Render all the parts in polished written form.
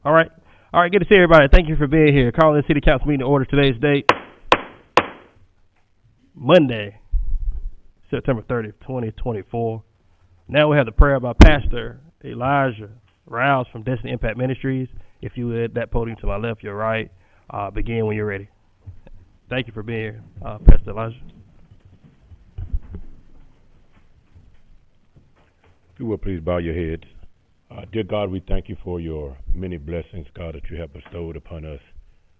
All right. All right, good to see everybody. Thank you for being here. Calling the City Council meeting to order. Today's date, Monday, September 30th, 2024. Now we have the prayer by Pastor Elijah Rouse from Destiny Impact Ministries. If you would, that podium to my left, your right. Begin when you're ready. Thank you for being here, Pastor Elijah. If you will, please bow your heads. Dear God, we thank you for your many blessings, God, that you have bestowed upon us.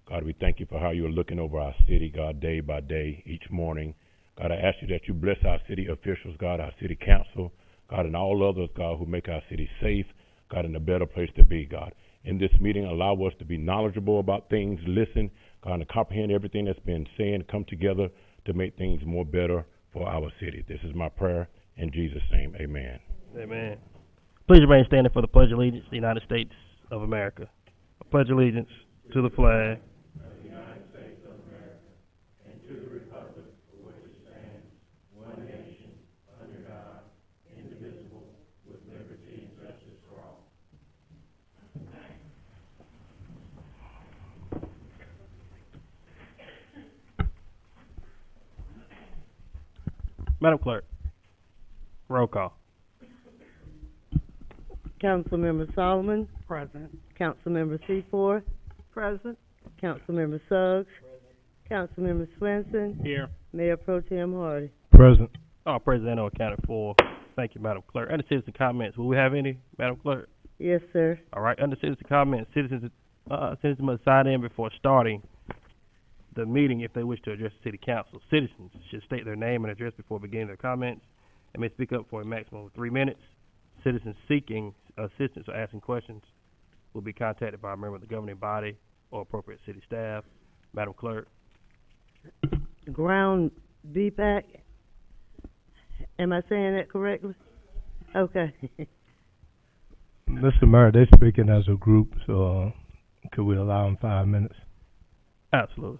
God, we thank you for how you are looking over our city, God, day by day, each morning. God, I ask you that you bless our city officials, God, our city council, God, and all others, God, who make our city safe, God, and a better place to be, God. In this meeting, allow us to be knowledgeable about things, listen, God, and comprehend everything that's been said, and come together to make things more better for our city. This is my prayer. In Jesus' name, amen. Amen. Please remain standing for the Pledge of Allegiance to the United States of America. I pledge allegiance to the flag of the United States of America and to the republic for which it stands, one nation, under God, indivisible, with liberty and justice for all. Madam Clerk, roll call. Councilmember Solomon. Present. Councilmember Seaforth. Present. Councilmember Suggs. Councilmember Swenson. Here. Mayor Pro Tem Hardy. Present. All present or accounted for. Thank you, Madam Clerk. Under citizen comments, will we have any, Madam Clerk? Yes, sir. All right. Under citizen comments, citizens must sign in before starting the meeting if they wish to address the city council. Citizens should state their name and address before beginning their comments and may speak up for a maximum of 3 minutes. Citizens seeking assistance or asking questions will be contacted by a member of the governing body or appropriate city staff. Madam Clerk. Ground BPAC. Am I saying that correctly? Okay. Mr. Mayor, they're speaking as a group, so could we allow them 5 minutes? Absolutely.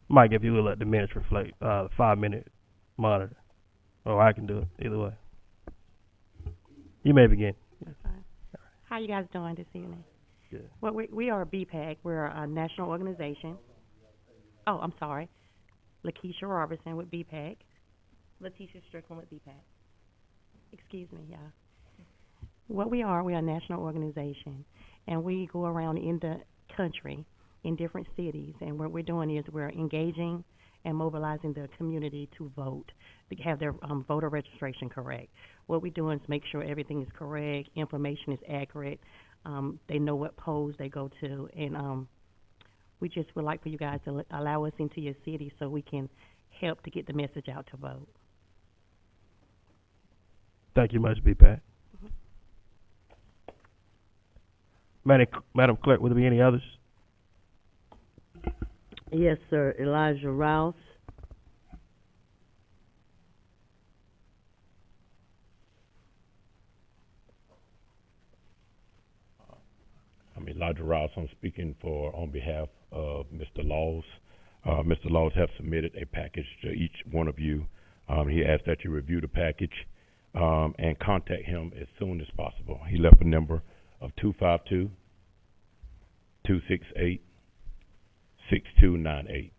Mike, if you would let the minutes reflect 5 minute monitor. Or I can do it, either way. You may begin. That's fine. How you guys doing this evening? Good. Well, we are a BPAC. We're a national organization. Oh, I'm sorry. Lakeisha Robertson with BPAC. Letitia Strickland with BPAC. Excuse me, yeah. What we are a national organization, and we go around in the country in different cities, and what we're doing is we're engaging and mobilizing the community to vote, to have their voter registration correct. What we're doing is make sure everything is correct, information is accurate, they know what polls they go to, and we just would like for you guys to allow us into your city so we can help to get the message out to vote. Thank you much, BPAC. Madam Clerk, will there be any others? Yes, sir. Elijah Rouse. I'm Elijah Rouse. I'm speaking on behalf of Mr. Laws. Mr. Laws have submitted a package to each one of you. He asked that you review the package and contact him as soon as possible. He left a number of 252-268-6298.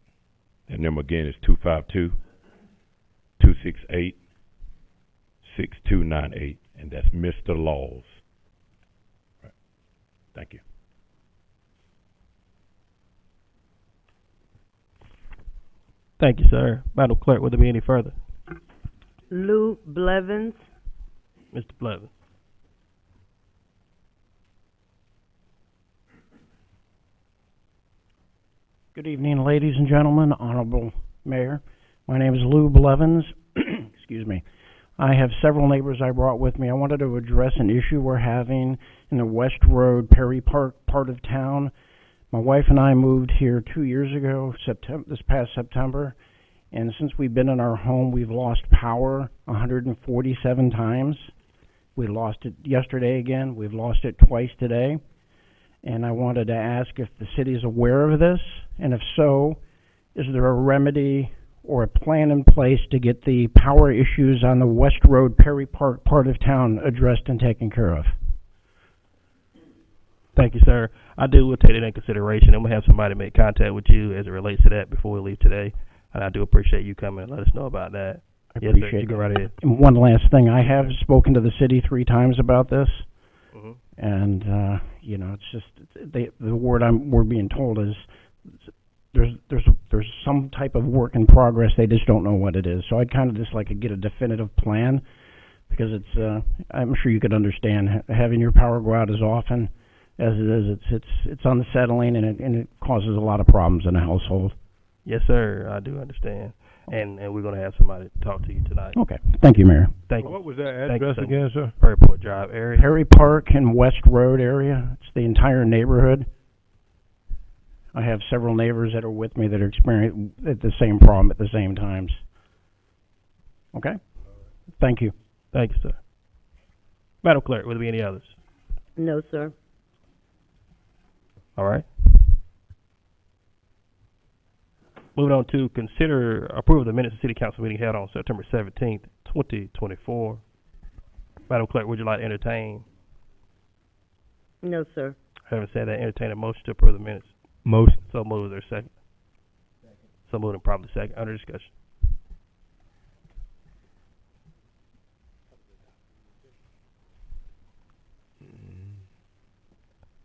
That number again is 252-268-6298, and that's Mr. Laws. Right. Thank you. Thank you, sir. Madam Clerk, will there be any further? Lou Blevins. Mr. Blevins. Good evening, ladies and gentlemen, Honorable Mayor. My name is Lou Blevins. Excuse me. I have several neighbors I brought with me. I wanted to address an issue we're having in the West Road, Perry Park part of town. My wife and I moved here 2 years ago, this past September, and since we've been in our home, we've lost power 147 times. We lost it yesterday again. We've lost it twice today. And I wanted to ask if the city is aware of this, and if so, is there a remedy or a plan in place to get the power issues on the West Road, Perry Park part of town addressed and taken care of? Thank you, sir. I do will take that in consideration, and we'll have somebody make contact with you as it relates to that before we leave today. And I do appreciate you coming and let us know about that. I Yes, sir. appreciate You go it. right ahead. And one last thing, I have spoken to the city 3 times about this, Mm-hmm. and you know, it's just the word we're being told is there's some type of work in progress. They just don't know what it is. So I'd kind of just like to get a definitive plan, because it's I'm sure you could understand having your power go out as often as it is. It's unsettling, and it causes a lot of problems in a household. Yes, sir. I do understand, and we're gonna have somebody talk to you tonight. Okay, thank you, Mayor. Thank you. What was that Thank you, address sir. again, sir? Perryport Drive area. Perry Park and West Road area. It's the entire neighborhood. I have several neighbors that are with me that are experiencing the same problem at the same times. Okay? Thank you. Thank you, sir. Madam Clerk, will there be any others? No, sir. All right. Moving on to consider approval of the minutes of City Council meeting held on September 17th, 2024. Madam Clerk, would you like to entertain? No, sir. Having said that, entertain a motion to approve the minutes. Motion. So moved. Is there a second? So moved and probably second. Under discussion.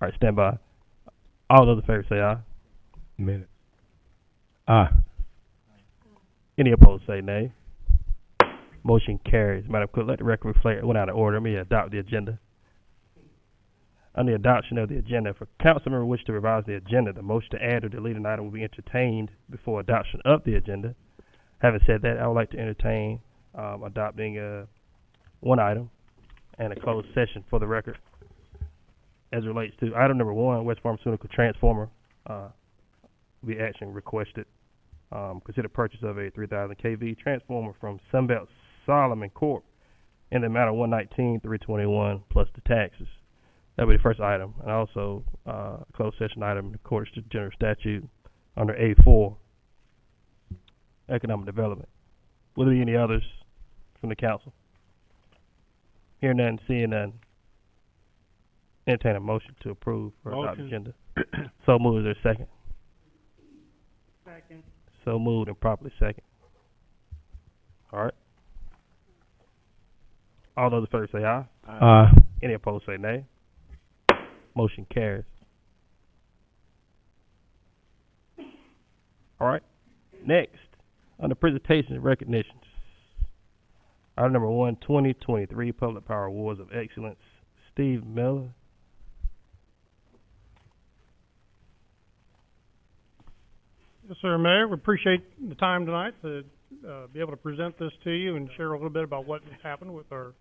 All right, stand by. All those in favor say aye. Minute. Aye. Any opposed say nay. Motion carries. Madam Clerk, let the record reflect it went out of order. Let me adopt the agenda. On the adoption of the agenda, if a council member wish to revise the agenda, the motion to add or delete an item will be entertained before adoption of the agenda. Having said that, I would like to entertain adopting one item and a closed session for the record as it relates to item number 1, West Pharmaceutical Transformer. Be action requested. Consider purchase of a 3,000 kV transformer from Sunbelt Solomon Corp. in the amount of $119,321 plus the taxes. That'll be the first item. And also, closed session item in accordance to general statute under A4, economic development. Will there be any others from the council? Hearing none, seeing none. Entertain a motion to approve or adopt the agenda. So moved. Is there a second? Second. So moved and properly second. All right. All those in favor say aye. Any opposed say nay. Motion carries. All right. Next, under presentation and recognitions. Item number 1, 2023 Public Power Awards of Excellence. Steve Miller. Yes, sir, Mayor. We appreciate the time tonight to be able to present this to you and share a little bit about what has happened with our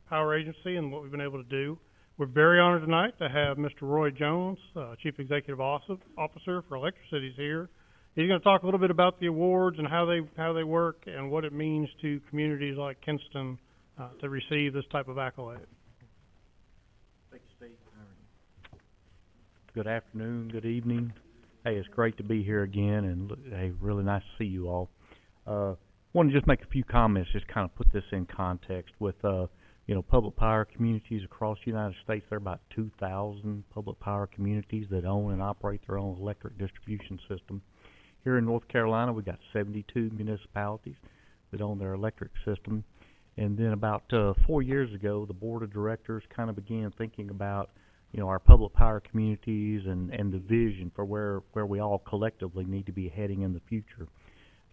power agency and what we've been able to do. We're very honored tonight to have Mr. Roy Jones, Chief Executive Officer for Electricities here. He's going to talk a little bit about the awards and how they work and what it means to communities like Kinston to receive this type of accolade. Thank you, Steve. Good afternoon, good evening. Hey, it's great to be here again, and hey, really nice to see you all. Want to just make a few comments, just kind of put this in context with, public power communities across the United States. There are about 2,000 public power communities that own and operate their own electric distribution system. Here in North Carolina, we've got 72 municipalities that own their electric system. And then about 4 years ago, the board of directors kind of began thinking about our public power communities and the vision for where we all collectively need to be heading in the future.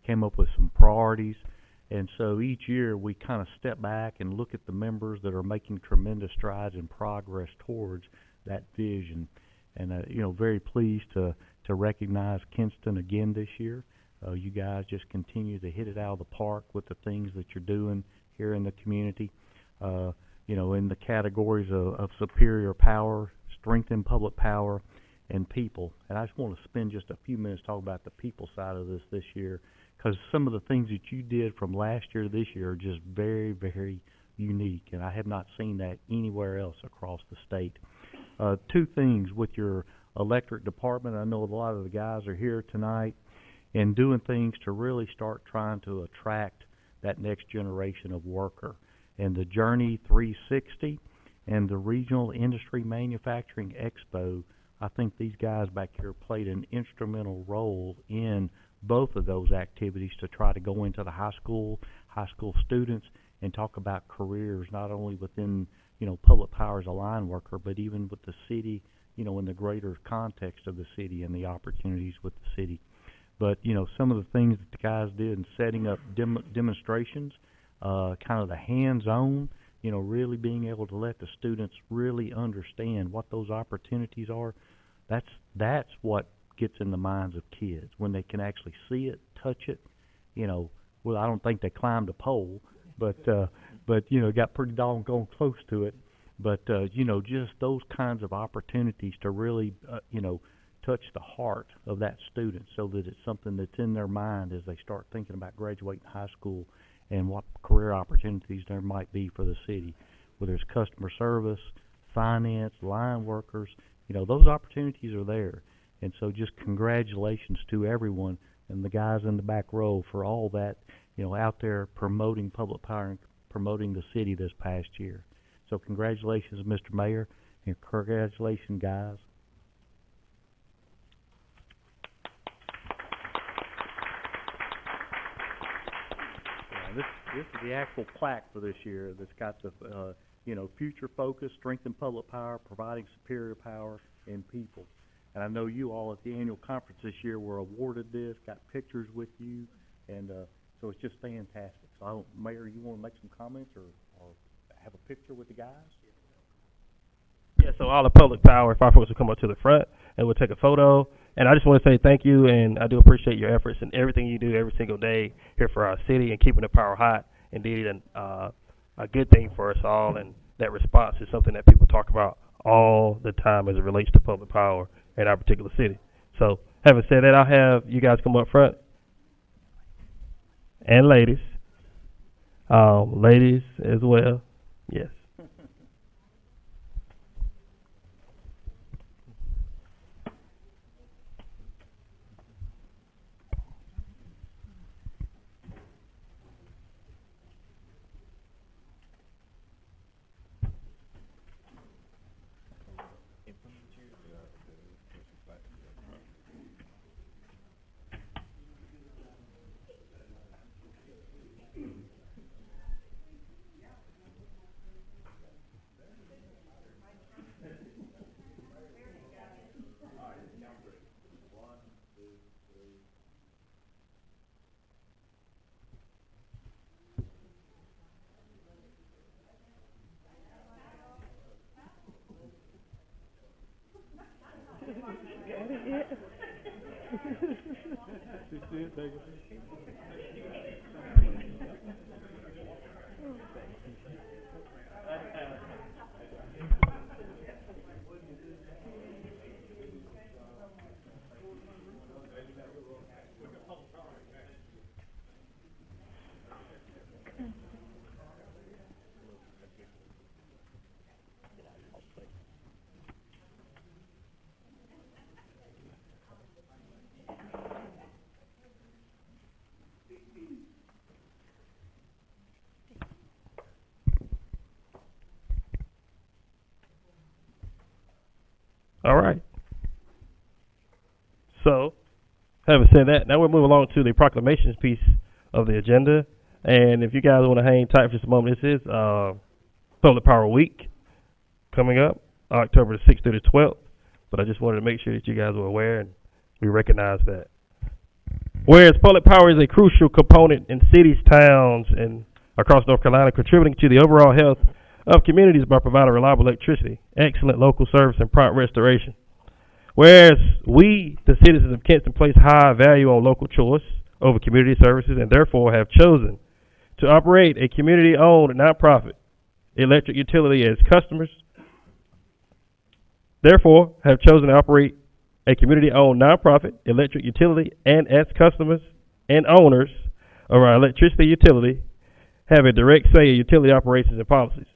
Came up with some priorities, and so each year we kind of step back and look at the members that are making tremendous strides and progress towards that vision. And very pleased to recognize Kinston again this year. You guys just continue to hit it out of the park with the things that you're doing here in the community. In the categories of superior power, strength in public power, and people. And I just want to spend just a few minutes talking about the people side of this year, because some of the things that you did from last year to this year are just very, very unique, and I have not seen that anywhere else across the state. Two things with your electric department. I know a lot of the guys are here tonight and doing things to really start trying to attract that next generation of worker. And the Journey 360 and the Regional Industry Manufacturing Expo. I think these guys back here played an instrumental role in both of those activities to try to go into the high school students and talk about careers, not only within, public power as a line worker, but even with the city, in the greater context of the city and the opportunities with the city. But, some of the things that the guys did in setting up demonstrations, kind of the hands-on, really being able to let the students really understand what those opportunities are, that's what gets in the minds of kids, when they can actually see it, touch it. Well, I don't think they climbed a pole, but got pretty doggone close to it. But, just those kinds of opportunities to really, touch the heart of that student, so that it's something that's in their mind as they start thinking about graduating high school and what career opportunities there might be for the city, whether it's customer service, finance, line workers. Those opportunities are there. And so just congratulations to everyone and the guys in the back row for all that, out there promoting public power and promoting the city this past year. So congratulations, Mr. Mayor, and congratulations, guys. This is the actual plaque for this year that's got the, future focus, strengthen public power, providing superior power and people. And I know you all at the annual conference this year were awarded this, got pictures with you, and so it's just fantastic. So, Mayor, you want to make some comments or have a picture with the guys? Yeah, so all the public power fire folks will come up to the front and we'll take a photo. And I just want to say thank you, and I do appreciate your efforts and everything you do every single day here for our city and keeping the power hot. Indeed, a good thing for us all, and that response is something that people talk about all the time as it relates to public power in our particular city. So, having said that, I'll have you guys come up front. And ladies. Ladies as well. Yes. All right. So, having said that, now we'll move along to the proclamations piece of the agenda. And if you guys want to hang tight for just a moment, this is Public Power Week coming up, October the 6th through the 12th. But I just wanted to make sure that you guys were aware and we recognize that. Whereas public power is a crucial component in cities, towns, and across North Carolina, contributing to the overall health of communities by providing reliable electricity, excellent local service, and prompt restoration. Whereas we, the citizens of Kinston, place high value on local choice over community services and therefore have chosen to operate a community-owned nonprofit electric utility as customers, therefore have chosen to operate a community-owned nonprofit electric utility and as customers and owners of our electricity utility have a direct say in utility operations and policies.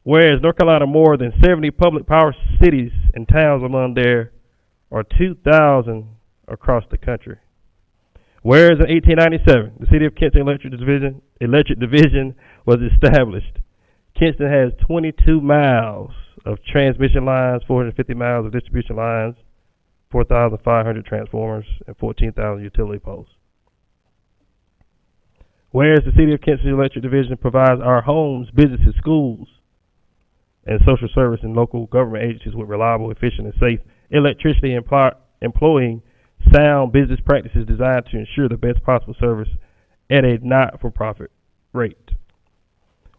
Whereas North Carolina more than 70 public power cities and towns, among there are 2,000 across the country. Whereas in 1897, the City of Kinston Electric Division was established. Kinston has 22 miles of transmission lines, 450 miles of distribution lines, 4,500 transformers, and 14,000 utility poles. Whereas the City of Kinston Electric Division provides our homes, businesses, schools, and social service and local government agencies with reliable, efficient, and safe electricity, employing sound business practices designed to ensure the best possible service at a not-for-profit rate.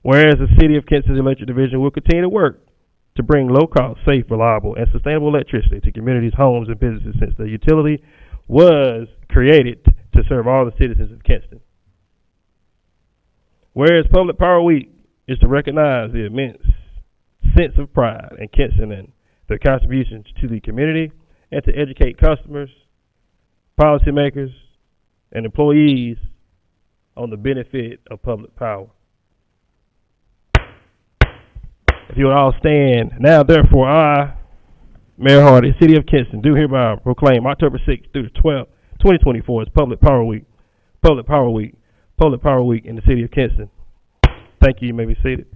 Whereas the City of Kinston's Electric Division will continue to work to bring low-cost, safe, reliable, and sustainable electricity to communities, homes, and businesses since the utility was created to serve all the citizens of Kinston. Whereas Public Power Week is to recognize the immense sense of pride in Kinston and their contributions to the community and to educate customers, policymakers, and employees on the benefit of public power. If you would all stand, now therefore I, Mayor Hardy, City of Kinston, do hereby proclaim October 6th through the 12th, 2024 as Public Power Week. Public Power Week. Public Power Week in the City of Kinston. Thank you. You may be seated.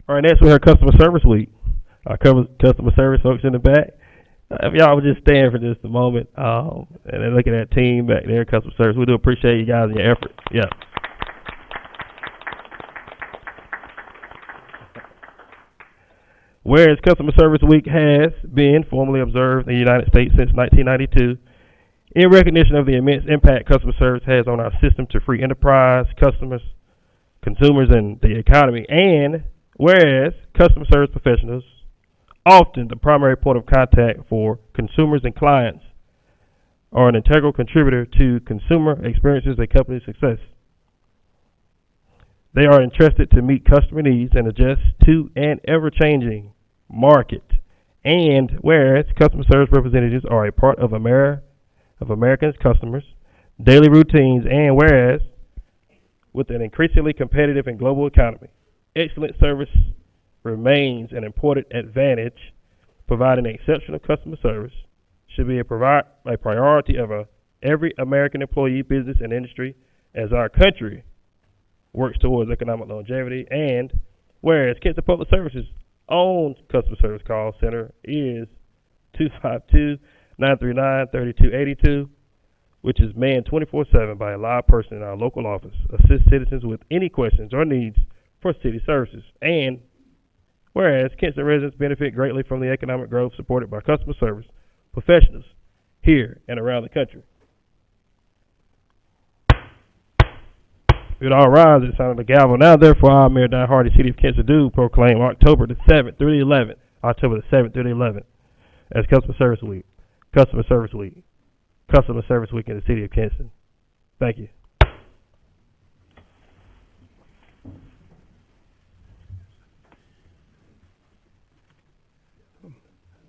All right, next we have Customer Service Week. Our customer service folks in the back. If y'all would just stand for just a moment, and then look at that team back there, customer service. We do appreciate you guys and your effort. Yeah. Whereas Customer Service Week has been formally observed in the United States since 1992, in recognition of the immense impact customer service has on our system to free enterprise, customers, consumers, and the economy, and whereas customer service professionals, often the primary point of contact for consumers and clients, are an integral contributor to consumer experiences and company success. They are entrusted to meet customer needs and adjust to an ever-changing market. And whereas customer service representatives are a part of Americans' customers' daily routines, and whereas with an increasingly competitive and global economy, excellent service remains an important advantage. Providing exceptional customer service should be a priority of every American employee, business, and industry as our country works towards economic longevity. And whereas Kinston Public Services' own customer service call center is 252-939-3282, which is manned 24/7 by a live person in our local office, assist citizens with any questions or needs for city services. And whereas Kinston residents benefit greatly from the economic growth supported by customer service professionals here and around the country. We'd all rise at the sound of the gavel. Now, therefore, I, Mayor Don Hardy, City of Kinston, do proclaim October the 7th through the 11th, October the 7th through the 11th, as Customer Service Week. Customer Service Week. Customer Service Week in the City of Kinston. Thank you.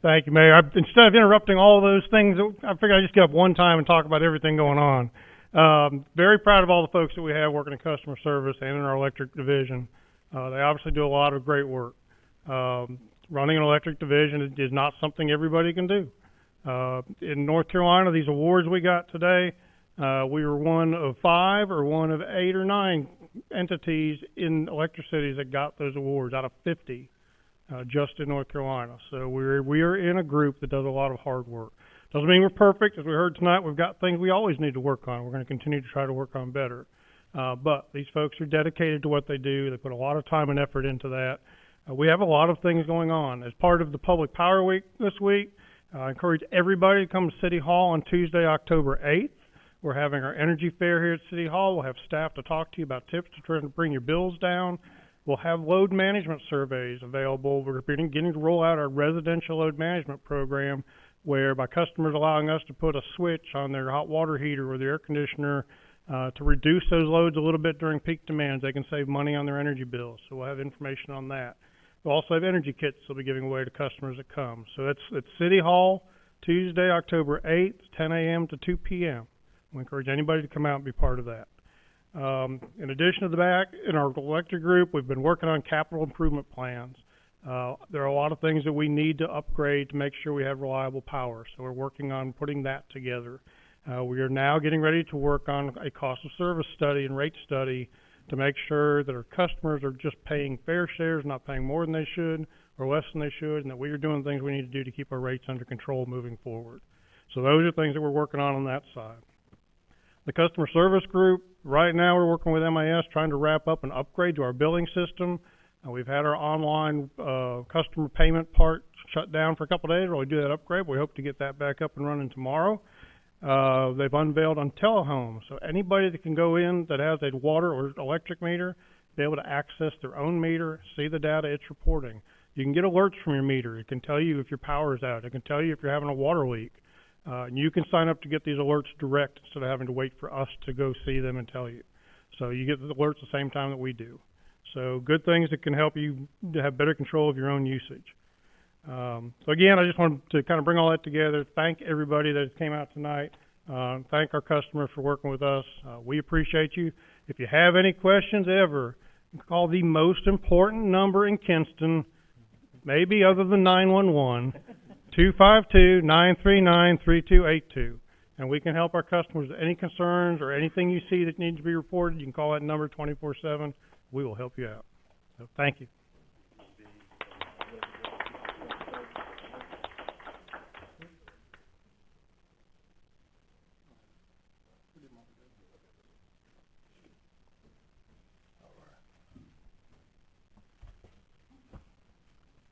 Thank you, Mayor. Instead of interrupting all those things, I figured I'd just get up one time and talk about everything going on. Very proud of all the folks that we have working in customer service and in our electric division. They obviously do a lot of great work. Running an electric division is not something everybody can do. In North Carolina, these awards we got today, we were one of 5 or one of 8 or 9 entities in electricities that got those awards out of 50. Just in North Carolina. So we are in a group that does a lot of hard work. Doesn't mean we're perfect. As we heard tonight, we've got things we always need to work on. We're going to continue to try to work on better. But these folks are dedicated to what they do. They put a lot of time and effort into that. We have a lot of things going on. As part of the Public Power Week this week, I encourage everybody to come to City Hall on Tuesday, October 8th. We're having our energy fair here at City Hall. We'll have staff to talk to you about tips to try to bring your bills down. We'll have load management surveys available. We're beginning to roll out our residential load management program, whereby customers allowing us to put a switch on their hot water heater or their air conditioner to reduce those loads a little bit during peak demands. They can save money on their energy bills. So we'll have information on that. We'll also have energy kits we'll be giving away to customers that come. So it's City Hall, Tuesday, October 8th, 10 a.m. to 2 p.m. We encourage anybody to come out and be part of that. In addition to in our electric group, we've been working on capital improvement plans. There are a lot of things that we need to upgrade to make sure we have reliable power, so we're working on putting that together. We are now getting ready to work on a cost of service study and rate study to make sure that our customers are just paying fair shares, not paying more than they should or less than they should, and that we are doing things we need to do to keep our rates under control moving forward. So those are things that we're working on that side. The customer service group, right now we're working with MIS trying to wrap up an upgrade to our billing system. We've had our online customer payment part shut down for a couple of days while we do that upgrade. We hope to get that back up and running tomorrow. They've unveiled on Telehome, so anybody that can go in that has a water or electric meter, be able to access their own meter, see the data it's reporting. You can get alerts from your meter. It can tell you if your power is out. It can tell you if you're having a water leak. And you can sign up to get these alerts direct instead of having to wait for us to go see them and tell you. So you get the alerts the same time that we do. So good things that can help you to have better control of your own usage. So again, I just wanted to kind of bring all that together. Thank everybody that came out tonight. Thank our customers for working with us. We appreciate you. If you have any questions ever, call the most important number in Kinston, maybe other than 911, 252-939-3282. And we can help our customers with any concerns or anything you see that needs to be reported. You can call that number 24/7. We will help you out. So thank you.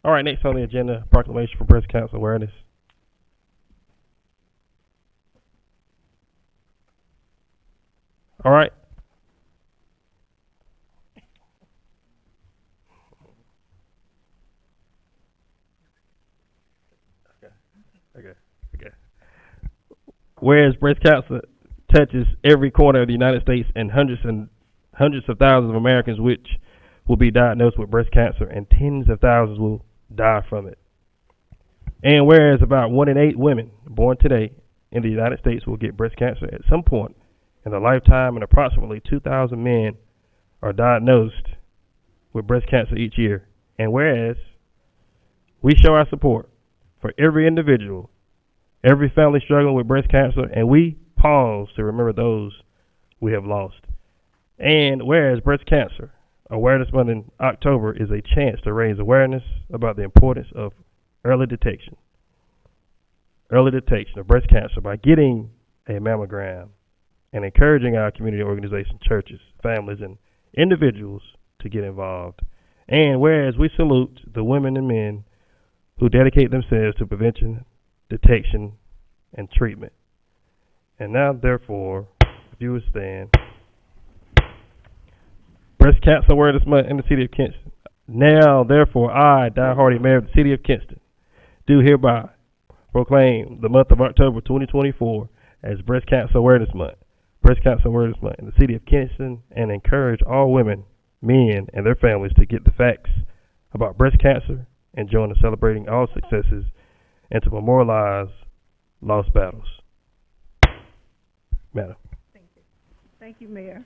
All right, next on the agenda, Proclamation for Breast Cancer Awareness. All right. Okay. Whereas breast cancer touches every corner of the United States and hundreds of thousands of Americans which will be diagnosed with breast cancer and tens of thousands will die from it. And whereas about 1 in 8 women born today in the United States will get breast cancer at some point in their lifetime, and approximately 2,000 men are diagnosed with breast cancer each year. And whereas we show our support for every individual, every family struggling with breast cancer, and we pause to remember those we have lost. And whereas Breast Cancer Awareness Month in October is a chance to raise awareness about the importance of early detection of breast cancer by getting a mammogram and encouraging our community organizations, churches, families, and individuals to get involved. And whereas we salute the women and men who dedicate themselves to prevention, detection, and treatment. And now, therefore, if you would stand. Breast Cancer Awareness Month in the City of Kinston. Now, therefore, I, Die Hardy, Mayor of the City of Kinston, do hereby proclaim the month of October 2024 as Breast Cancer Awareness Month. Breast Cancer Awareness Month in the City of Kinston, and encourage all women, men, and their families to get the facts about breast cancer and join in celebrating all successes and to memorialize lost battles. Madam. Thank you, Mayor.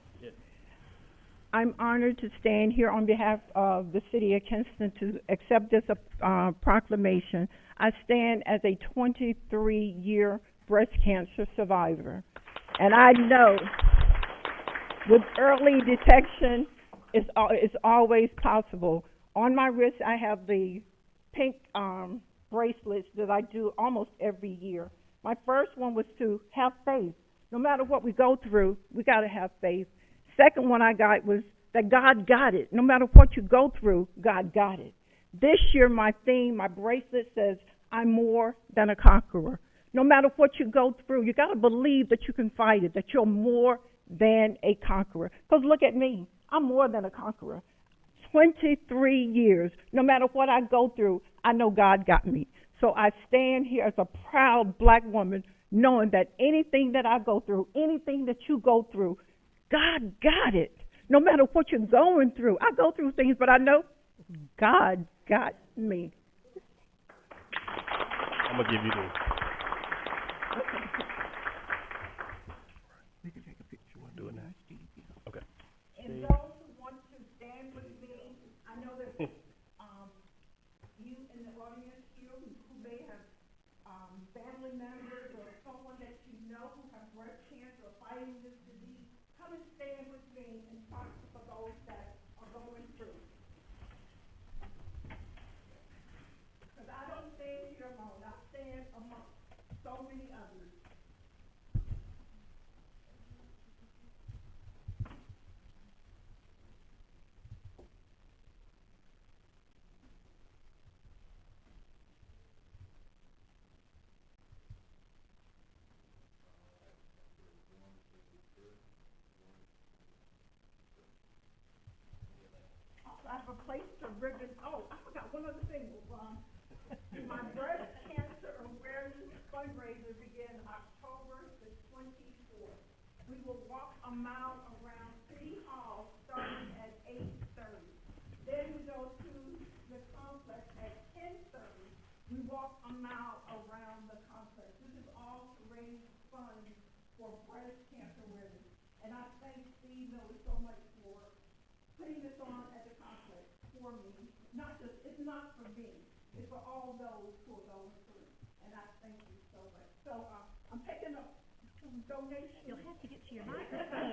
I'm honored to stand here on behalf of the City of Kinston to accept this proclamation. I stand as a 23-year breast cancer survivor, and I know with early detection it's always possible. On my wrist, I have the pink bracelets that I do almost every year. My first one was to have faith. No matter what we go through, we got to have faith. Second one I got was that God got it. No matter what you go through, God got it. This year, my theme, my bracelet says, I'm more than a conqueror. No matter what you go through, you got to believe that you can fight it, that you're more than a conqueror. Because look at me. I'm more than a conqueror. 23 years. No matter what I go through, I know God got me. So I stand here as a proud black woman, knowing that anything that I go through, anything that you go through, God got it. No matter what you're going through. I go through things, but I know God got me. I'm going to give you this. You can take a picture. You want to do it now? Okay. And those who want to stand with me, I know that family members or someone that you know who have breast cancer or fighting this disease, come and stand with me and talk for those that are going through. Because I don't stand here alone. I stand among so many others. I've replaced the ribbon. Oh, I forgot one other thing, Ron. My breast cancer awareness fundraiser begins October the 24th. We will walk a mile around City Hall starting at 8:30. Then we go to the complex at 10:30. We walk a mile around the complex. This is all to raise funds for breast cancer awareness. And I thank Steve Miller so much for putting this on at the complex for me. It's not for me, it's for all those who are going through. And I thank you so much. So, I'm taking up some donations. You'll have to get to your microphone.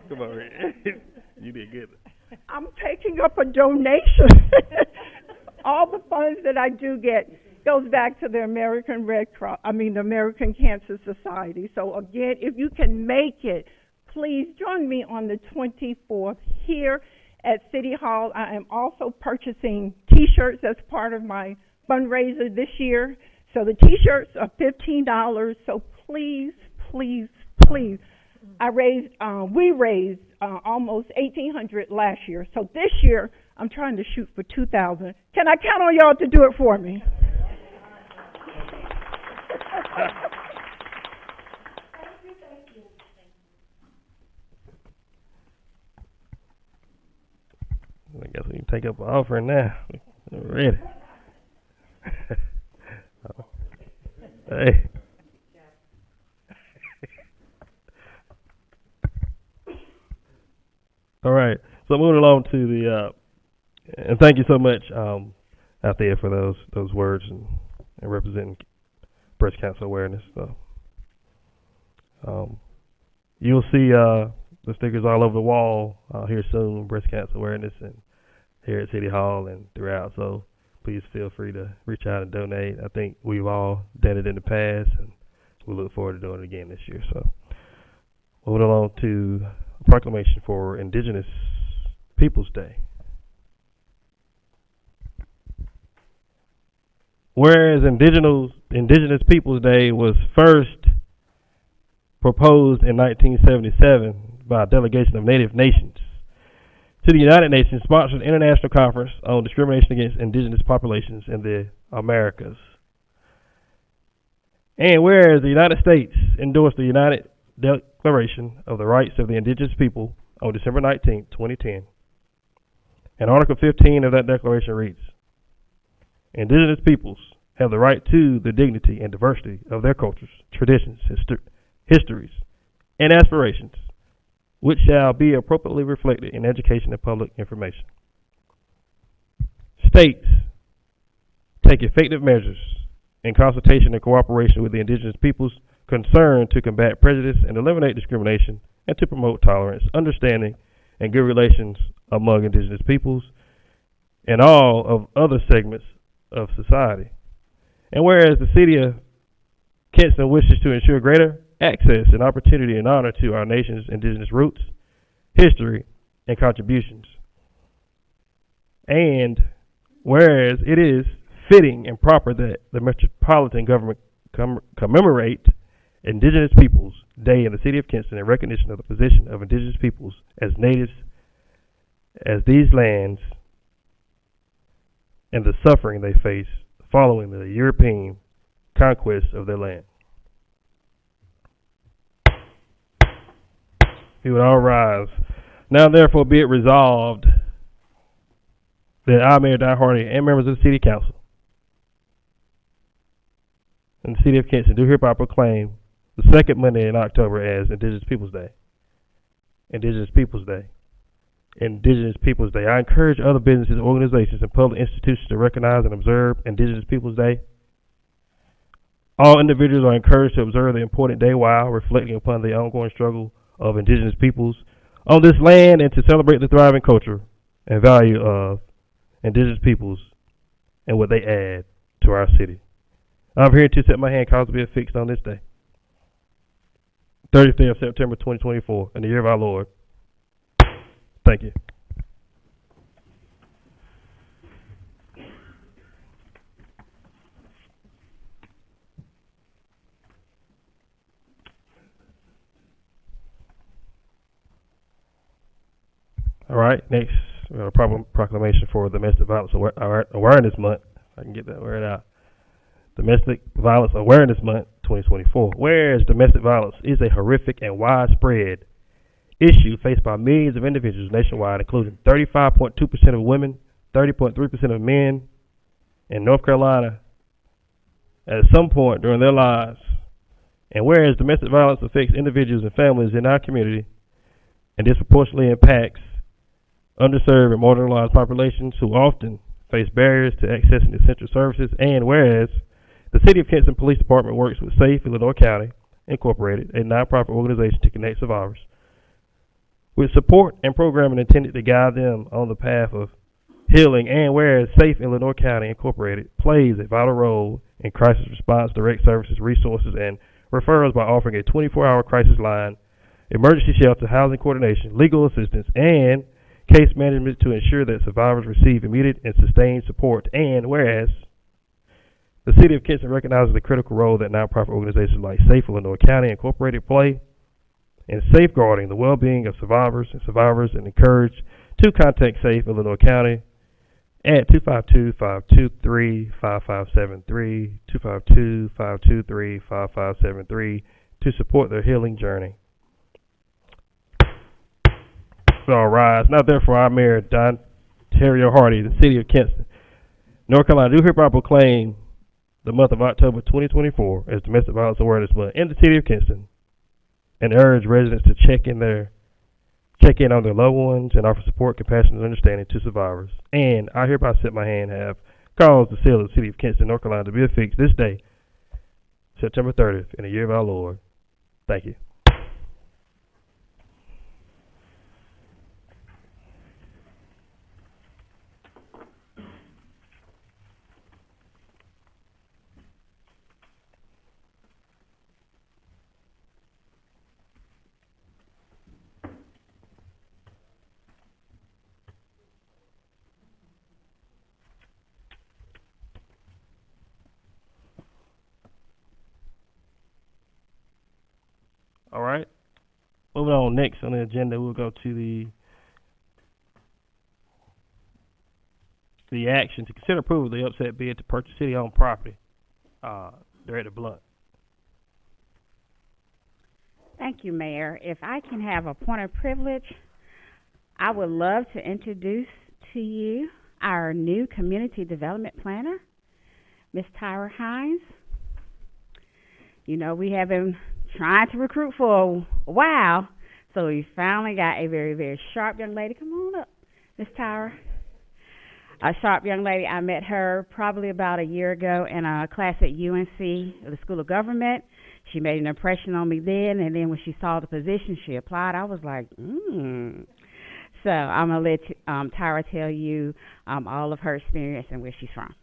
Come on, Rick. You did good. I'm taking up a donation. All the funds that I do get goes back to the American the American Cancer Society. So again, if you can make it, please join me on the 24th here at City Hall. I am also purchasing T-shirts as part of my fundraiser this year. So the T-shirts are $15. So please, please, please. We raised almost $1,800 last year. So this year, I'm trying to shoot for $2,000. Can I count on y'all to do it for me? Thank you. I guess we can take up an offering now. We're ready. Hey. All right. So moving along to the and thank you so much, Althea, for those words and representing breast cancer awareness. So, you'll see the stickers all over the wall here soon, breast cancer awareness, and here at City Hall and throughout. So please feel free to reach out and donate. I think we've all done it in the past, and we look forward to doing it again this year. So moving along to Proclamation for Indigenous Peoples Day. Whereas Indigenous Peoples Day was first proposed in 1977 by a delegation of Native nations to the United Nations sponsored International Conference on Discrimination Against Indigenous Populations in the Americas. And whereas the United States endorsed the United Declaration of the Rights of the Indigenous People on December 19, 2010, and Article 15 of that declaration reads, Indigenous peoples have the right to the dignity and diversity of their cultures, traditions, histories, and aspirations, which shall be appropriately reflected in education and public information. States take effective measures in consultation and cooperation with the indigenous peoples concerned to combat prejudice and eliminate discrimination and to promote tolerance, understanding, and good relations among indigenous peoples and all of other segments of society. And whereas the city of Kinston wishes to ensure greater access and opportunity and honor to our nation's indigenous roots, history, and contributions. And whereas it is fitting and proper that the metropolitan government commemorate Indigenous Peoples Day in the city of Kinston in recognition of the position of indigenous peoples as natives as these lands and the suffering they face following the European conquest of their land. We would all rise. Now therefore be it resolved that I, Mayor Di Hardy, and members of the City Council in the City of Kinston do hereby proclaim the second Monday in October as Indigenous Peoples Day. Indigenous Peoples Day. Indigenous Peoples Day. I encourage other businesses, organizations, and public institutions to recognize and observe Indigenous Peoples Day. All individuals are encouraged to observe the important day while reflecting upon the ongoing struggle of Indigenous peoples on this land and to celebrate the thriving culture and value of Indigenous peoples and what they add to our city. I'm here to set my hand cause to be affixed on this day, 30th day of September 2024, in the year of our Lord. Thank you. All right, next, we have a proclamation for Domestic Violence Awareness Month. I can get that word out. Domestic Violence Awareness Month 2024. Whereas domestic violence is a horrific and widespread issue faced by millions of individuals nationwide, including 35.2% of women, 30.3% of men in North Carolina at some point during their lives. And whereas domestic violence affects individuals and families in our community and disproportionately impacts underserved and marginalized populations who often face barriers to accessing essential services, and whereas the City of Kinston Police Department works with Safe Illinois County Incorporated, a nonprofit organization to connect survivors with support and programming intended to guide them on the path of healing, and whereas Safe Illinois County Incorporated plays a vital role in crisis response, direct services, resources, and referrals by offering a 24-hour crisis line, emergency shelter, housing coordination, legal assistance, and case management to ensure that survivors receive immediate and sustained support. And whereas the City of Kinston recognizes the critical role that nonprofit organizations like Safe Illinois County Incorporated play in safeguarding the well-being of survivors and encourage to contact Safe Illinois County at 252-523-5573, 252-523-5573 to support their healing journey. All rise. Now therefore our Mayor, Don Terrio Hardy, the City of Kinston, North Carolina, do hereby proclaim the month of October 2024 as Domestic Violence Awareness Month in the City of Kinston, and urge residents to check in on their loved ones and offer support, compassion, and understanding to survivors. And I hereby set my hand have caused the seal of the City of Kinston, North Carolina, to be affixed this day, September 30th, in the year of our Lord. Thank you. All right. Moving on, next on the agenda, we'll go to the action to consider approval of the upset bid to purchase city-owned property. Director Blount. Thank you, Mayor. If I can have a point of privilege, I would love to introduce to you our new community development planner, Ms. Tyra Hines. You know, we have been trying to recruit for a while, so we finally got a very, very sharp young lady. Come on up, Miss Tyra. A sharp young lady. I met her probably about a year ago in a class at UNC, the School of Government. She made an impression on me then, and then when she saw the position, she applied. I was like, So I'm going to let Tyra tell you all of her experience and where she's from.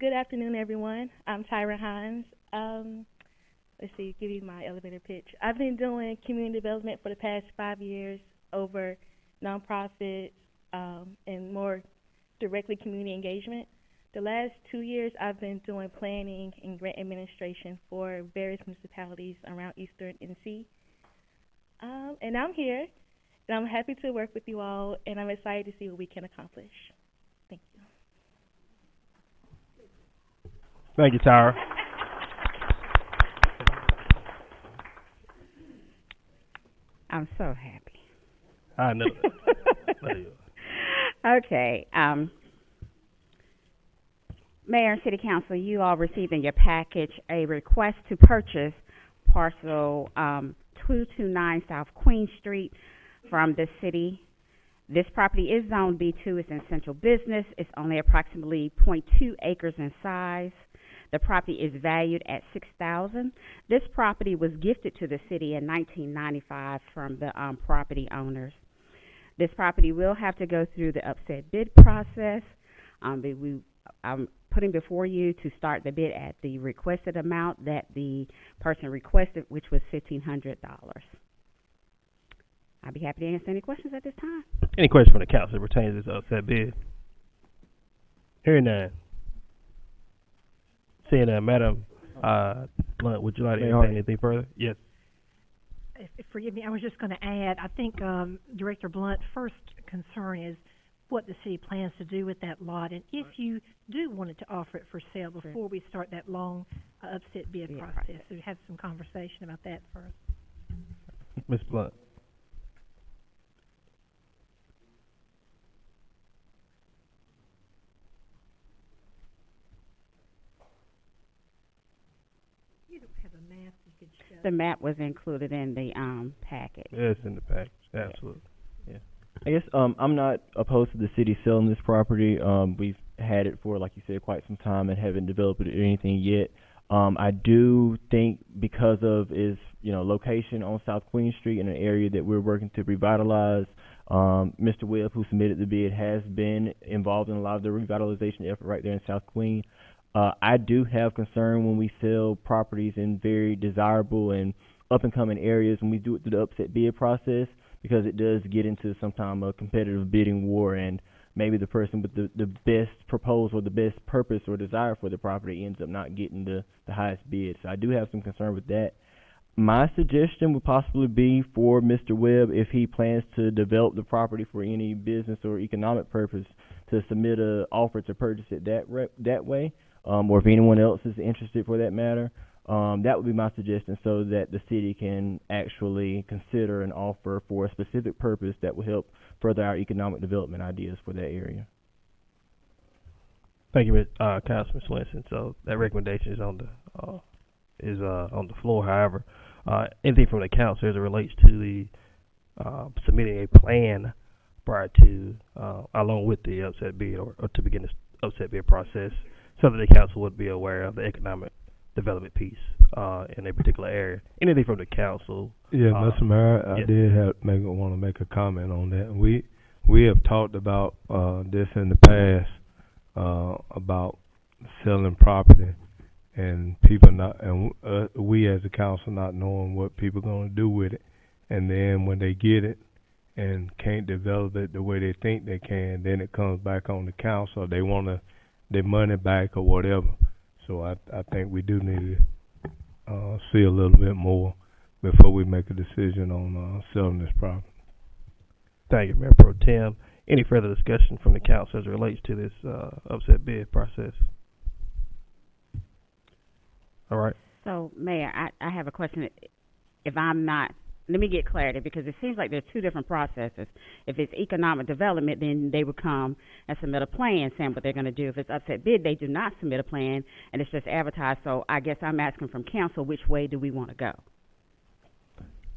Good afternoon, everyone. I'm Tyra Hines. Let's see, give you my elevator pitch. I've been doing community development for the past 5 years over nonprofits and more directly community engagement. The last 2 years, I've been doing planning and grant administration for various municipalities around Eastern NC. And I'm here, and I'm happy to work with you all, and I'm excited to see what we can accomplish. Thank you. Thank you, Tyra. I'm so happy. I know that. Okay. Mayor and City Council, you all received in your package a request to purchase parcel 229 South Queen Street from the city. This property is zoned B2. It's an essential business. It's only approximately 0.2 acres in size. The property is valued at $6,000. This property was gifted to the city in 1995 from the property owners. This property will have to go through the upset bid process. I'm putting before you to start the bid at the requested amount that the person requested, which was $1,500. I'd be happy to answer any questions at this time. Any questions from the council that pertains to this upset bid? Hearing none. Seeing none, Madam Blount, would you like to say anything further? Yes. Forgive me, I was just going to add, I think Director Blount's first concern is what the city plans to do with that lot, and if you do want it to offer it for sale before we start that long upset bid process. So have some conversation about that first. Ms. Blount. You don't have a map you could show. The map was included in the packet. Yes, in the package. Absolutely. Yeah. I guess I'm not opposed to the city selling this property. We've had it for, like you said, quite some time and haven't developed it or anything yet. I do think because of its location on South Queen Street in an area that we're working to revitalize, Mr. Webb, who submitted the bid, has been involved in a lot of the revitalization effort right there in South Queen. I do have concern when we sell properties in very desirable and up-and-coming areas when we do it through the upset bid process, because it does get into sometimes a competitive bidding war, and maybe the person with the best proposal, the best purpose or desire for the property ends up not getting the highest bid. So I do have some concern with that. My suggestion would possibly be for Mr. Webb, if he plans to develop the property for any business or economic purpose, to submit an offer to purchase it that way, or if anyone else is interested for that matter. That would be my suggestion, so that the city can actually consider an offer for a specific purpose that will help further our economic development ideas for that area. Thank you, Councilman Swenson. So that recommendation is on the floor. However, anything from the council as it relates to the submitting a plan prior to along with the upset bid or to begin the upset bid process, so that the council would be aware of the economic development piece in a particular area. Anything from the council? Yeah, Mr. Mayor, I did want to make a comment on that. We have talked about this in the past about selling property and people we as a council not knowing what people are going to do with it, and then when they get it and can't develop it the way they think they can, then it comes back on the council. They want their money back or whatever. So I think we do need to see a little bit more before we make a decision on selling this property. Thank you, Mayor Pro Tem. Any further discussion from the council as it relates to this upset bid process? All right. So, Mayor, I have a question. Let me get clarity, because it seems like there's two different processes. If it's economic development, then they would come and submit a plan saying what they're going to do. If it's upset bid, they do not submit a plan, and it's just advertised. So I guess I'm asking from council, which way do we want to go?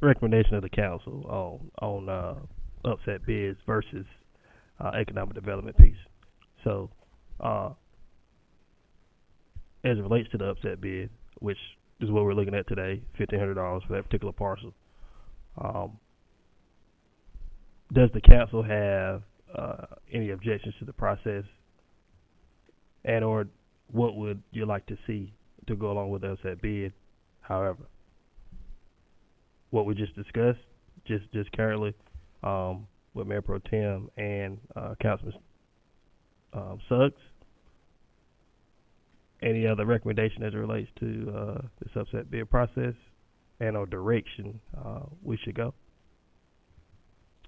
Recommendation of the council on upset bids versus economic development piece. So as it relates to the upset bid, which is what we're looking at today, $1,500 for that particular parcel. Does the council have any objections to the process, and or what would you like to see to go along with the upset bid? However, what we just discussed, just currently with Mayor Pro Tem and Councilman Suggs. Any other recommendation as it relates to this upset bid process and or direction we should go?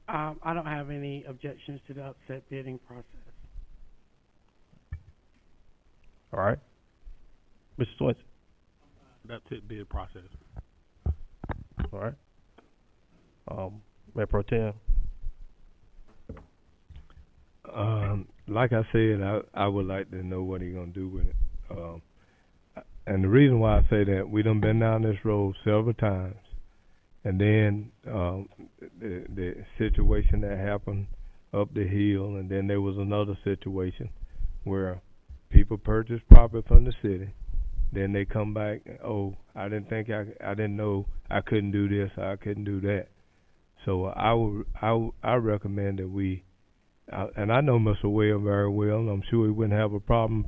I don't have any objections to the upset bidding process. All right. Mr. Swenson. Upset bid process. All right. Mayor Pro Tem. Like I said, I would like to know what he's going to do with it. And the reason why I say that, we done been down this road several times, And then, the situation that happened up the hill, and then there was another situation where people purchased property from the city. Then they come back, oh, I didn't know I couldn't do this, or I couldn't do that. So I recommend that we, and I know Mr. Webb very well, and I'm sure he wouldn't have a problem,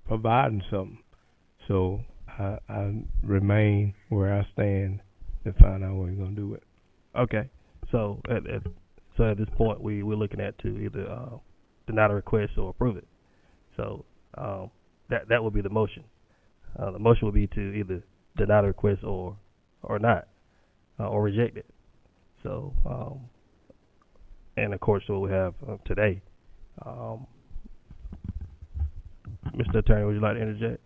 providing something. So I remain where I stand to find out what we're gonna do with it. Okay, so at this point, we're looking at to either deny the request or approve it. So that would be the motion. The motion would be to either deny the request or not, or reject it. So, and of course, what we have today. Mr. Attorney, would you like to interject?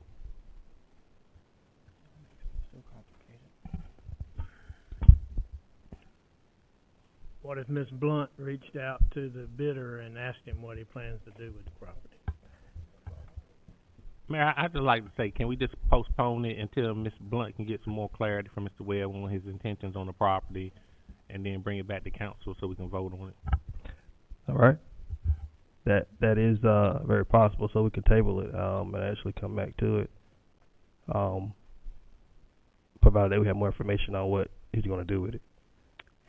What if Ms. Blount reached out to the bidder and asked him what he plans to do with the property? Mayor, I'd just like to say, can we just postpone it until Ms. Blount can get some more clarity from Mr. Webb on his intentions on the property, and then bring it back to council so we can vote on it? All right. That is very possible. So we could table it and actually come back to it, provided that we have more information on what he's going to do with it.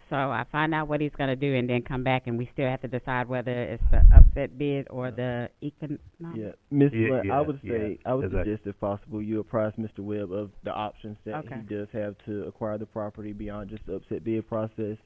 So I find out what he's gonna do and then come back and we still have to decide whether it's the upset bid or the economic. Yeah, Ms. Blunt, I would yeah, say, I would exactly. suggest if possible, you apprise Mr. Webb of the options that Okay. he does have to acquire the property beyond just the upset bid process,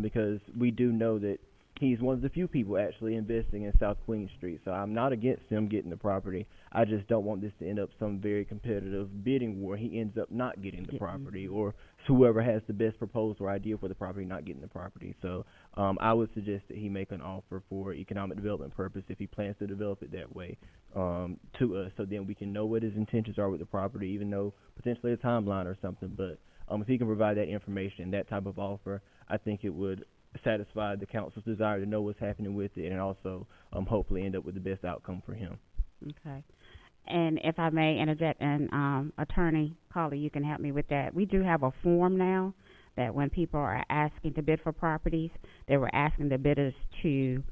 because we do know that he's one of the few people actually investing in South Queen Street. So I'm not against him getting the property. I just don't want this to end up some very competitive bidding war. He ends up not getting the property, or whoever has the best proposal or idea for the property not getting the property. So I would suggest that he make an offer for economic development purpose if he plans to develop it that way to us, so then we can know what his intentions are with the property, even though potentially a timeline or something. But if he can provide that information, that type of offer, I think it would satisfy the council's desire to know what's happening with it, and also hopefully end up with the best outcome for him. Okay. And if I may interject, and Attorney Colley, you can help me with that. We do have a form now that when people are asking to bid for properties, they were asking the bidders to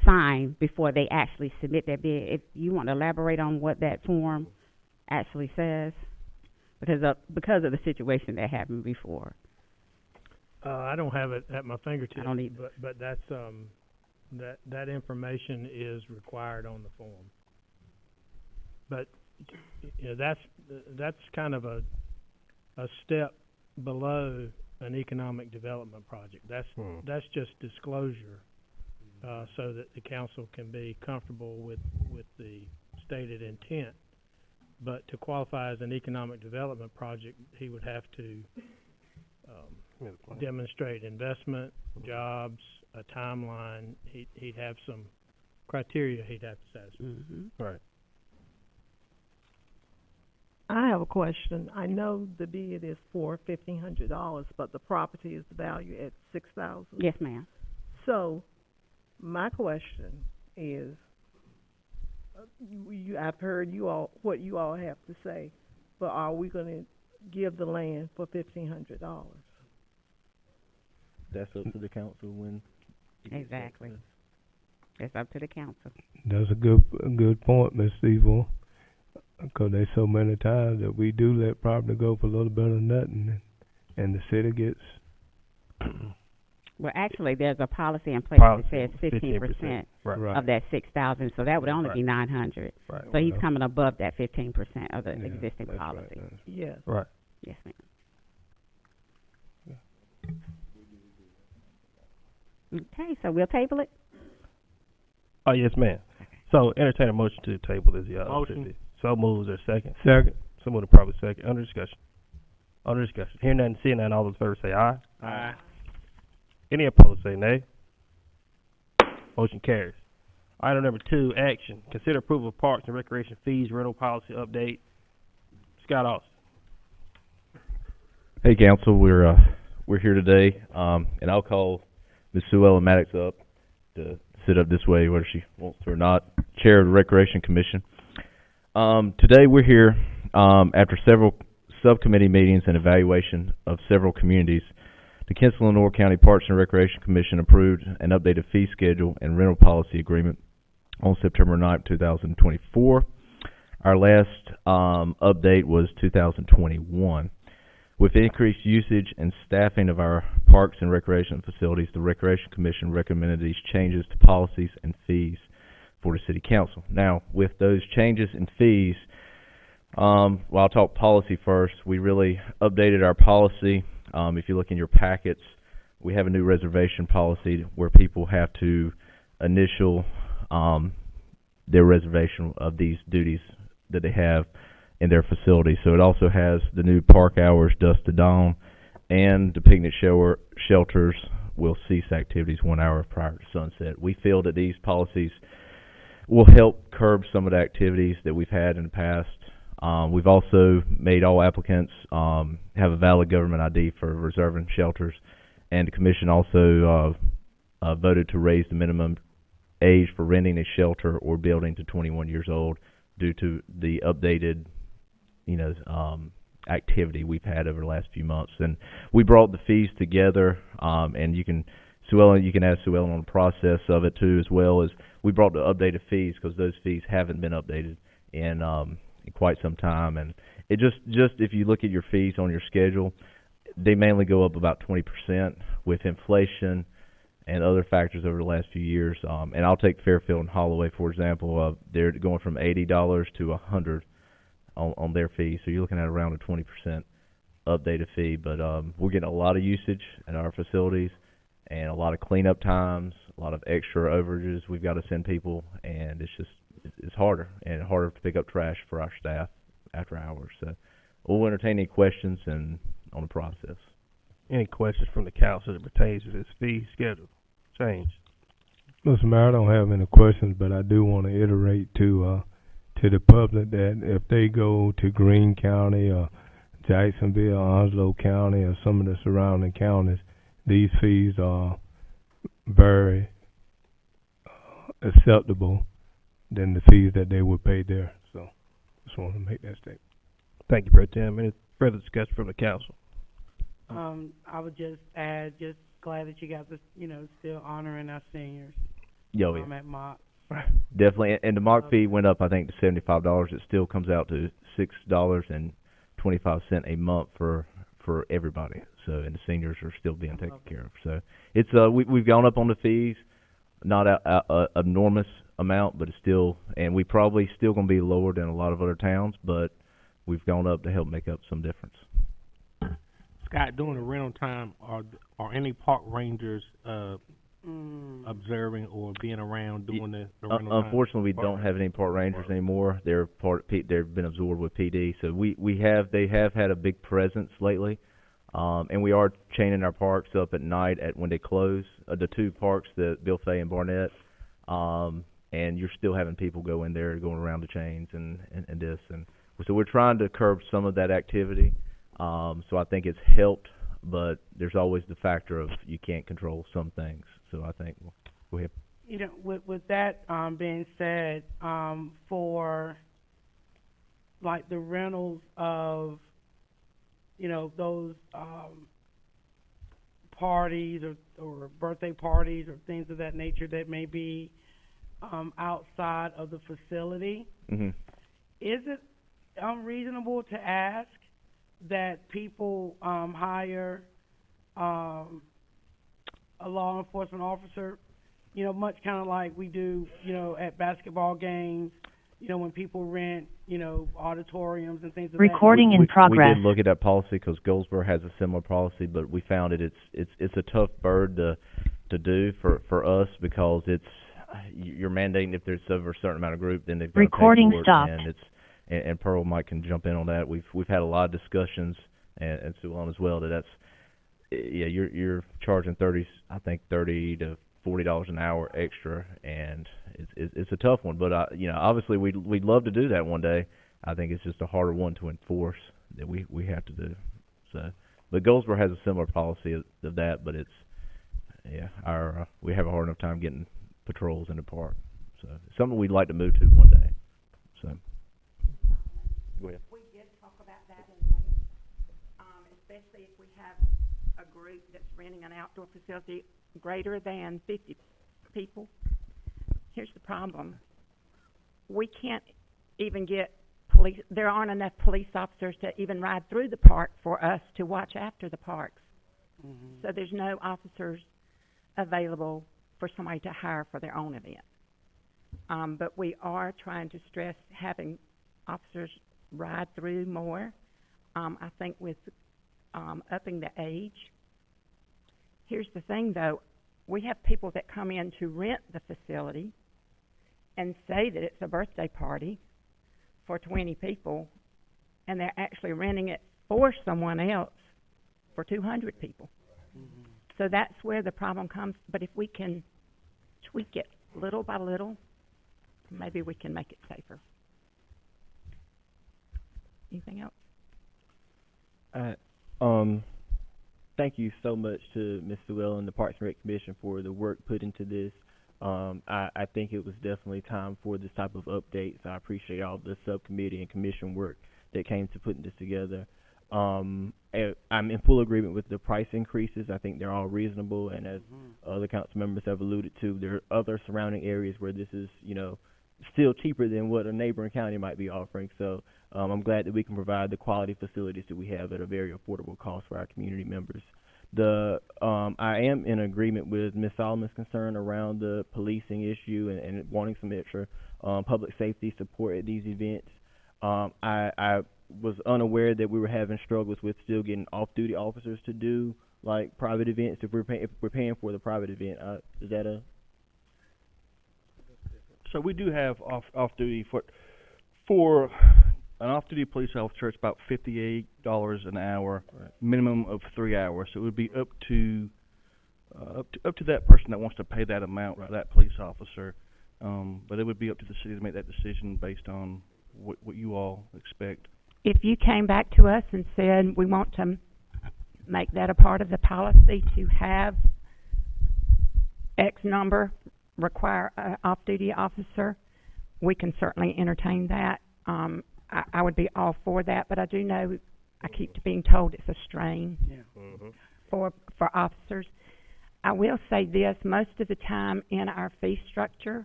sign before they actually submit their bid. If you want to elaborate on what that form actually says, because of the situation that happened before. I don't have it at my fingertips. I don't either. But that's that information is required on the form. But you know, that's kind of a step below an economic development project. That's just disclosure, so that the council can be comfortable with the stated intent. But to qualify as an economic development project, he would have to demonstrate investment, jobs, a timeline. He'd have some criteria he'd have to satisfy. Mm-hmm. Right. I have a question. I know the bid is for $1,500, but the property is valued at $6,000. Yes, ma'am. So, my question is, I've heard what you all have to say, but are we going to give the land for $1,500? That's up to the council when. Exactly. It's up to the council. That's a good point, Ms. Steele. Because there's so many times that we do let property go for a little bit of nothing, and the city gets. Well, actually, there's a policy in place that says 15% right. of that 6,000, so that would only be 900. Right. So he's coming above that 15% of the existing that's policy. Right. Yes. Right. Yes, ma'am. Okay, so we'll table it. Oh, yes, ma'am. So entertain a motion to table this. Motion. So moves or second. Second. So moved, probably second. Under discussion. Hearing none, seeing none, all those in favor say aye. Aye. Any opposed say nay. Motion carries. Item number 2, action. Consider approval of parks and recreation fees rental policy update. Scott Alston. Hey, council, we're here today, and I'll call Ms. Sue Ellen Maddox up to sit up this way, whether she wants to or not. Chair of the Recreation Commission. Today we're here after several subcommittee meetings and evaluation of several communities The Kinston, Lenore County Parks and Recreation Commission approved an updated fee schedule and rental policy agreement on September 9th, 2024. Our last update was 2021. With increased usage and staffing of our parks and recreation facilities, the Recreation Commission recommended these changes to policies and fees for the City Council. Now, with those changes in fees, well, I'll talk policy first. We really updated our policy. If you look in your packets, we have a new reservation policy where people have to initial their reservation of these duties that they have in their facility. So it also has the new park hours, dusk to dawn, and the picnic shelters will cease activities 1 hour prior to sunset. We feel that these policies will help curb some of the activities that we've had in the past. We've also made all applicants have a valid government ID for reserving shelters, and the commission also voted to raise the minimum age for renting a shelter or building to 21 years old due to the updated activity we've had over the last few months. And we brought the fees together, and you can ask Sue Ellen on the process of it too, as well as we brought the updated fees because those fees haven't been updated in quite some time. And it just if you look at your fees on your schedule, they mainly go up about 20% with inflation and other factors over the last few years. And I'll take Fairfield and Holloway, for example. They're going from $80 to $100 on their fee. So you're looking at around a 20% updated fee. But we're getting a lot of usage at our facilities and a lot of cleanup times, a lot of extra overages we've got to send people, and it's harder and harder to pick up trash for our staff after hours. So we'll entertain any questions and on the process. Any questions from the council that pertains to this fee schedule change? Mr. Mayor, I don't have any questions, but I do want to iterate to the public that if they go to Greene County or Jacksonville, Onslow County, or some of the surrounding counties, these fees are very acceptable than the fees that they would pay there. So just want to make that statement. Thank you, Pro Tem. Any further discussion from the council? I would just add, just glad that you guys are, still honoring our seniors. Yeah, yeah. At Mock. Definitely, and the mock fee went up, I think, to $75. It still comes out to $6.25 a month for everybody. So, and the seniors are still being taken care of. So, it's we've gone up on the fees, not a enormous amount, but it's still, and we probably still going to be lower than a lot of other towns, but we've gone up to help make up some difference. Scott, during the rental time, are any park rangers observing or being around doing the rental time? Unfortunately, we don't have any park rangers anymore. They've been absorbed with PD. So they have had a big presence lately, and we are chaining our parks up at night when they close. The two parks, the Bill Fay and Barnett, and you're still having people go in there, going around the chains and this, and so we're trying to curb some of that activity. So I think it's helped, but there's always the factor of you can't control some things. So I think go ahead. With that being said, for like the rentals of, those parties or birthday parties or things of that nature that may be outside of the facility, Mm-hmm. Is it unreasonable to ask that people hire a law enforcement officer, much kind of like we do, at basketball games, when people rent, auditoriums and things of Recording that. in progress. We did look at that policy because Goldsboro has a similar policy, but we found it's a tough bird to do for us because you're mandating if there's over a certain amount of group, then they've got Recording to pay for it, stopped. and Pearl Mike can jump in on that. We've had a lot of discussions and Sue on as well that's you're charging $30 to $40 an hour extra, and it's a tough one. But obviously we'd love to do that one day. I think it's just a harder one to enforce that we have to do. So, but Goldsboro has a similar policy of that, but we have a hard enough time getting patrols in the park. So it's something we'd like to move to one day. So go ahead. We did talk about that in length, especially if we have a group that's renting an outdoor facility greater than 50 people. Here's the problem. We can't even get police, there aren't enough police officers to even ride through the park for us to watch after the parks. So there's no officers available for somebody to hire for their own event. But we are trying to stress having officers ride through more. I think with upping the age. Here's the thing though, we have people that come in to rent the facility and say that it's a birthday party for 20 people, and they're actually renting it for someone else for 200 people. So that's where the problem comes. But if we can tweak it little by little, maybe we can make it safer. Anything else? Thank you so much to Ms. Sewell and the Parks and Rec Commission for the work put into this. I think it was definitely time for this type of updates. I appreciate all the subcommittee and commission work that came to putting this together. I'm in full agreement with the price increases. I think they're all reasonable, and as other council members have alluded to, there are other surrounding areas where this is, still cheaper than what a neighboring county might be offering. So I'm glad that we can provide the quality facilities that we have at a very affordable cost for our community members. I am in agreement with Ms. Solomon's concern around the policing issue and wanting some extra public safety support at these events. I was unaware that we were having struggles with still getting off-duty officers to do like private events if we're paying for the private event. Is that a? So we do have off-duty for an off-duty police officer. It's about $58 an hour, right. Minimum of 3 hours. So it would be up to that person that wants to pay that amount for that police officer. But it would be up to the city to make that decision based on what you all expect. If you came back to us and said, we want to make that a part of the policy to have X number require an off-duty officer, we can certainly entertain that. I would be all for that, but I do know, I keep being told it's a strain for officers. I will say this, most of the time in our fee structure,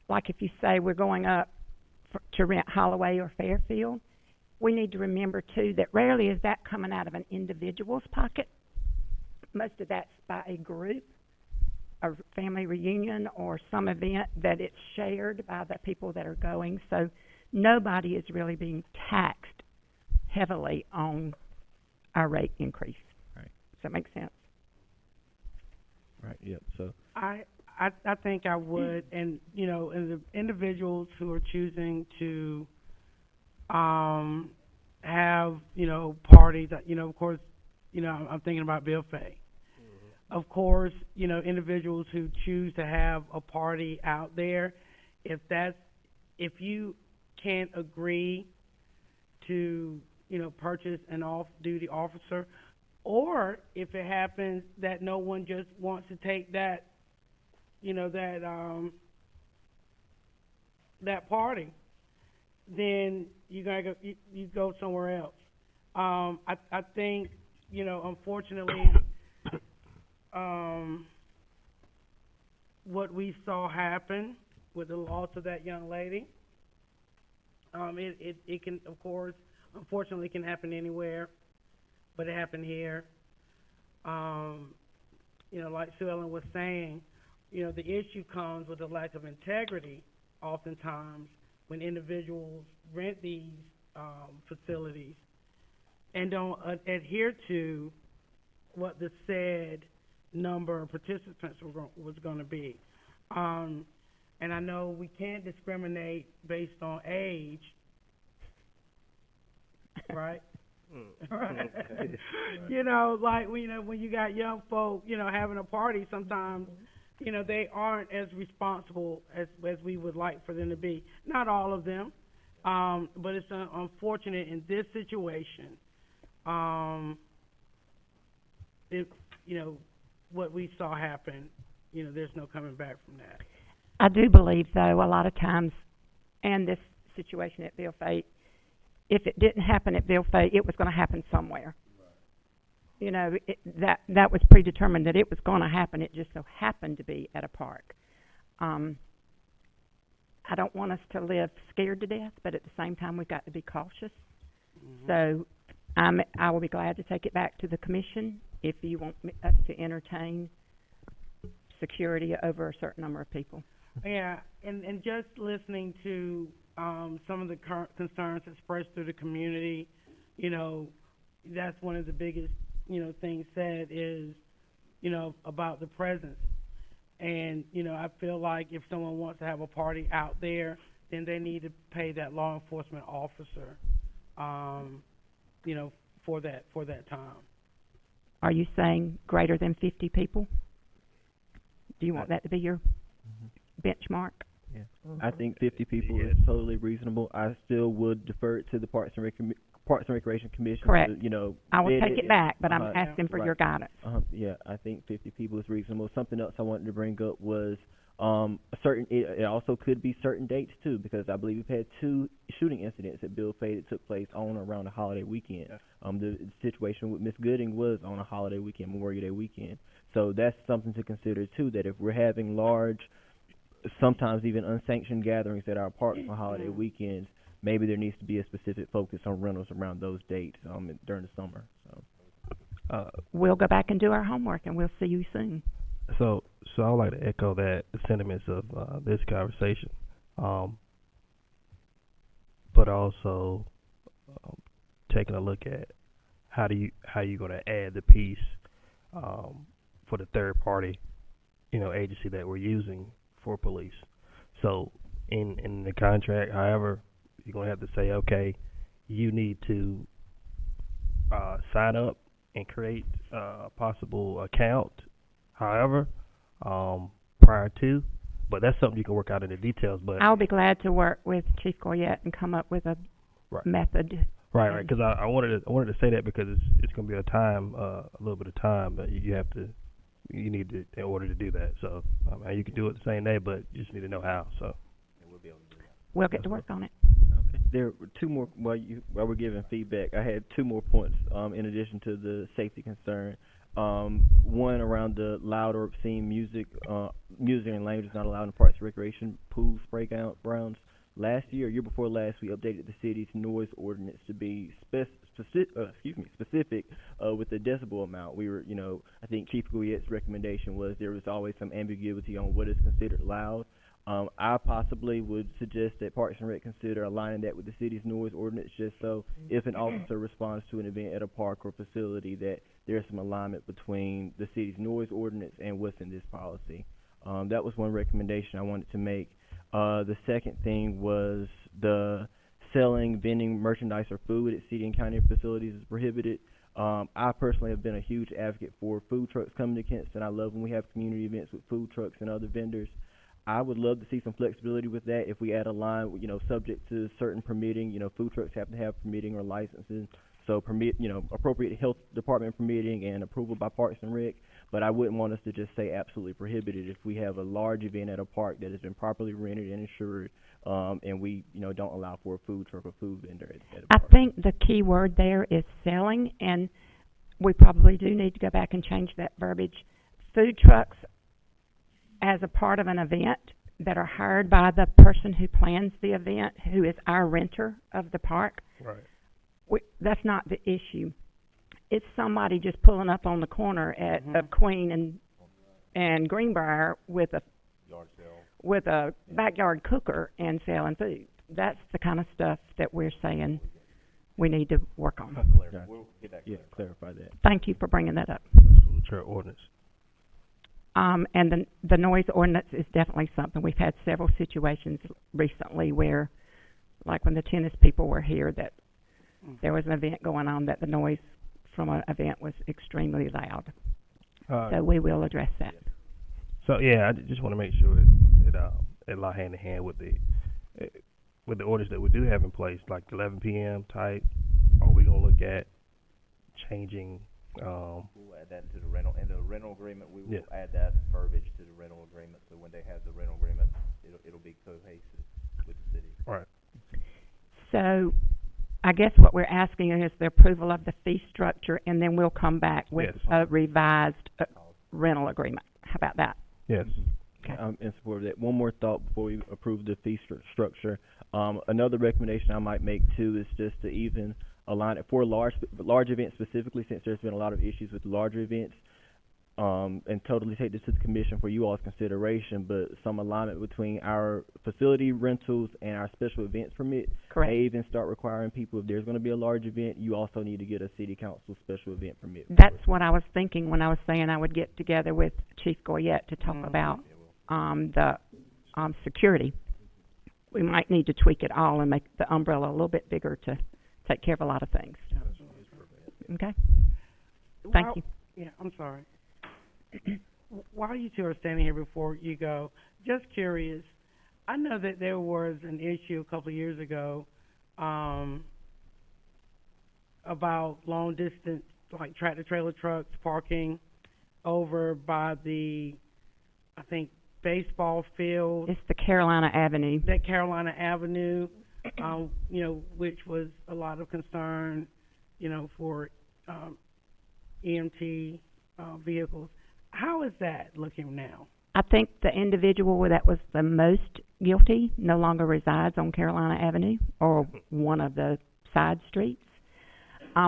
like if you say we're going up to rent Holloway or Fairfield, we need to remember too that rarely is that coming out of an individual's pocket. Most of that's by a group, a family reunion, or some event that it's shared by the people that are going. So nobody is really being taxed heavily on our rate increase. Right. Does that make sense? Right. Yep. So I think I would, and and the individuals who are choosing to have parties that of course I'm thinking about Bill Fay. Of course, individuals who choose to have a party out there, if you can't agree to purchase an off-duty officer, or if it happens that no one just wants to take that that party, then you gotta go. You go somewhere else. I think unfortunately, what we saw happen with the loss of that young lady, it can, of course, unfortunately, can happen anywhere, but it happened here. Like Sue Ellen was saying, the issue comes with the lack of integrity oftentimes when individuals rent these facilities and don't adhere to what the said number of participants was going to be. And I know we can't discriminate based on age, right? Right. Like when you got young folk, having a party, sometimes they aren't as responsible as we would like for them to be. Not all of them, but it's unfortunate in this situation. What we saw happen, there's no coming back from that. I do believe, though, a lot of times, and this situation at Bill Fay, if it didn't happen at Bill Fay, it was going to happen somewhere. You know, that was predetermined that it was gonna happen, it just so happened to be at a park. I don't want us to live scared to death, but at the same time, we've got to be cautious. So, I will be glad to take it back to the commission if you want us to entertain security over a certain number of people. Yeah, and just listening to, some of the current concerns expressed through the community, you know, that's one of the biggest, you know, things said is, you know, about the presence. And, you know, I feel like if someone wants to have a party out there, then they need to pay that law enforcement officer, you know, for that time. Are you saying greater than 50 people? Do you want that to be your benchmark? Yeah. I think 50 people is totally reasonable. I still would defer it to the Parks and Recreation Commission. Correct. To, you know, I will bid take it back, but I'm asking for right. your guidance. Yeah, I think 50 people is reasonable. Something else I wanted to bring up was it also could be certain dates too, because I believe we've had 2 shooting incidents at Bill Fay that took place on or around a holiday weekend. The situation with Miss Gooding was on a holiday weekend, Memorial Day weekend. So that's something to consider too, that if we're having large, sometimes even unsanctioned gatherings at our parks on holiday weekends, maybe there needs to be a specific focus on rentals around those dates during the summer. So we'll go back and do our homework, and we'll see you soon. So I would like to echo the sentiments of this conversation, but also taking a look at how you going to add the piece for the third party, you know, agency that we're using for police. So in the contract, however, you're going to have to say, okay, you need to sign up and create a possible account, however, prior to, but that's something you can work out in the details. But I'll be glad to work with Chief Goyette and come up with a method. Right, because I wanted to say that because it's going to be a little bit of time that you need to, in order to do that. So you can do it the same day, but you just need to know how. So we'll get to work on it. Okay. There were 2 more while we're giving feedback. I had 2 more points in addition to the safety concern. One around the loud or obscene music and language is not allowed in parks and recreation pools, playgrounds. Last year before last, we updated the city's noise ordinance to be specific with the decibel amount. We were, you know, I think Chief Goyette's recommendation was there was always some ambiguity on what is considered loud. I possibly would suggest that Parks and Rec consider aligning that with the city's noise ordinance, just so if an officer responds to an event at a park or facility, that there's some alignment between the city's noise ordinance and what's in this policy. That was one recommendation I wanted to make. The second thing was the selling, vending, merchandise, or food at city and county facilities is prohibited. I personally have been a huge advocate for food trucks coming to Kinston. I love when we have community events with food trucks and other vendors. I would love to see some flexibility with that. If we add a line, you know, subject to certain permitting, you know, food trucks have to have permitting or licensing. So appropriate health department permitting and approval by Parks and Rec. But I wouldn't want us to just say absolutely prohibited if we have a large event at a park that has been properly rented and insured, and we, you know, don't allow for a food truck or food vendor at a park. I think the key word there is selling, and we probably do need to go back and change that verbiage. Food trucks as a part of an event that are hired by the person who plans the event, who is our renter of the park. Right. That's not the issue. It's somebody just pulling up on the corner of Queen and Greenbrier with a backyard cooker and selling food. That's the kind of stuff that we're saying we need to work on. Clarify that. Thank you for bringing that up. Sure, ordinance. And the noise ordinance is definitely something. We've had several situations recently where, like when the tennis people were here, that there was an event going on that the noise from an event was extremely loud. So we will address that. So yeah, I just want to make sure it lie hand in hand with the orders that we do have in place, like 11 p.m. type. Are we gonna look at changing? We'll add that into the rental. In the rental agreement, we will add that verbiage to the rental agreement. So when they have the rental agreement, it'll be cohesive with the city. Right. So I guess what we're asking is the approval of the fee structure, and then we'll come back with Yes. a revised rental agreement. How about that? Yes. Okay. I'm in support of that. One more thought before we approve the fee structure. Another recommendation I might make too is just to even align it for large events specifically, since there's been a lot of issues with larger events. And totally take this to the commission for you all's consideration, but some alignment between our facility rentals and our special events permit. Correct. May even start requiring people, if there's going to be a large event, you also need to get a city council special event permit. That's what I was thinking when I was saying I would get together with Chief Goyette to talk about the security. We might need to tweak it all and make the umbrella a little bit bigger to take care of a lot of things. Okay? Thank you. Yeah, I'm sorry. While you two are standing here before you go, just curious, I know that there was an issue a couple of years ago about long distance, like tractor trailer trucks parking over by the, I think, baseball field. It's the Carolina Avenue. That Carolina Avenue, you know, which was a lot of concern, you know, for EMT vehicles. How is that looking now? I think the individual that was the most guilty no longer resides on Carolina Avenue or one of the side streets.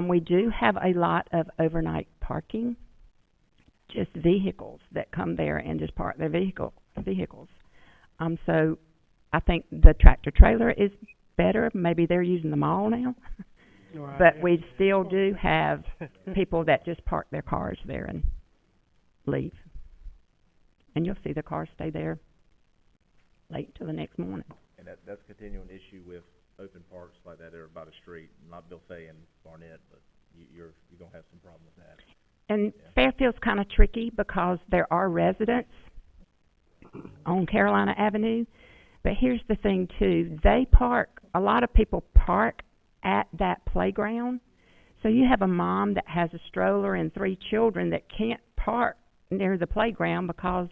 We do have a lot of overnight parking, just vehicles that come there and just park their vehicles. So I think the tractor trailer is better. Maybe they're using the mall now. Right. But we still do have people that just park their cars there and leave. And you'll see the cars stay there late till the next morning. And that's a continuing issue with open parks like that that are by the street. Not Bilfay and Barnett, but you're gonna have some problem with that. And Fairfield's kind of tricky because there are residents on Carolina Avenue. But here's the thing too, a lot of people park at that playground. So you have a mom that has a stroller and 3 children that can't park near the playground because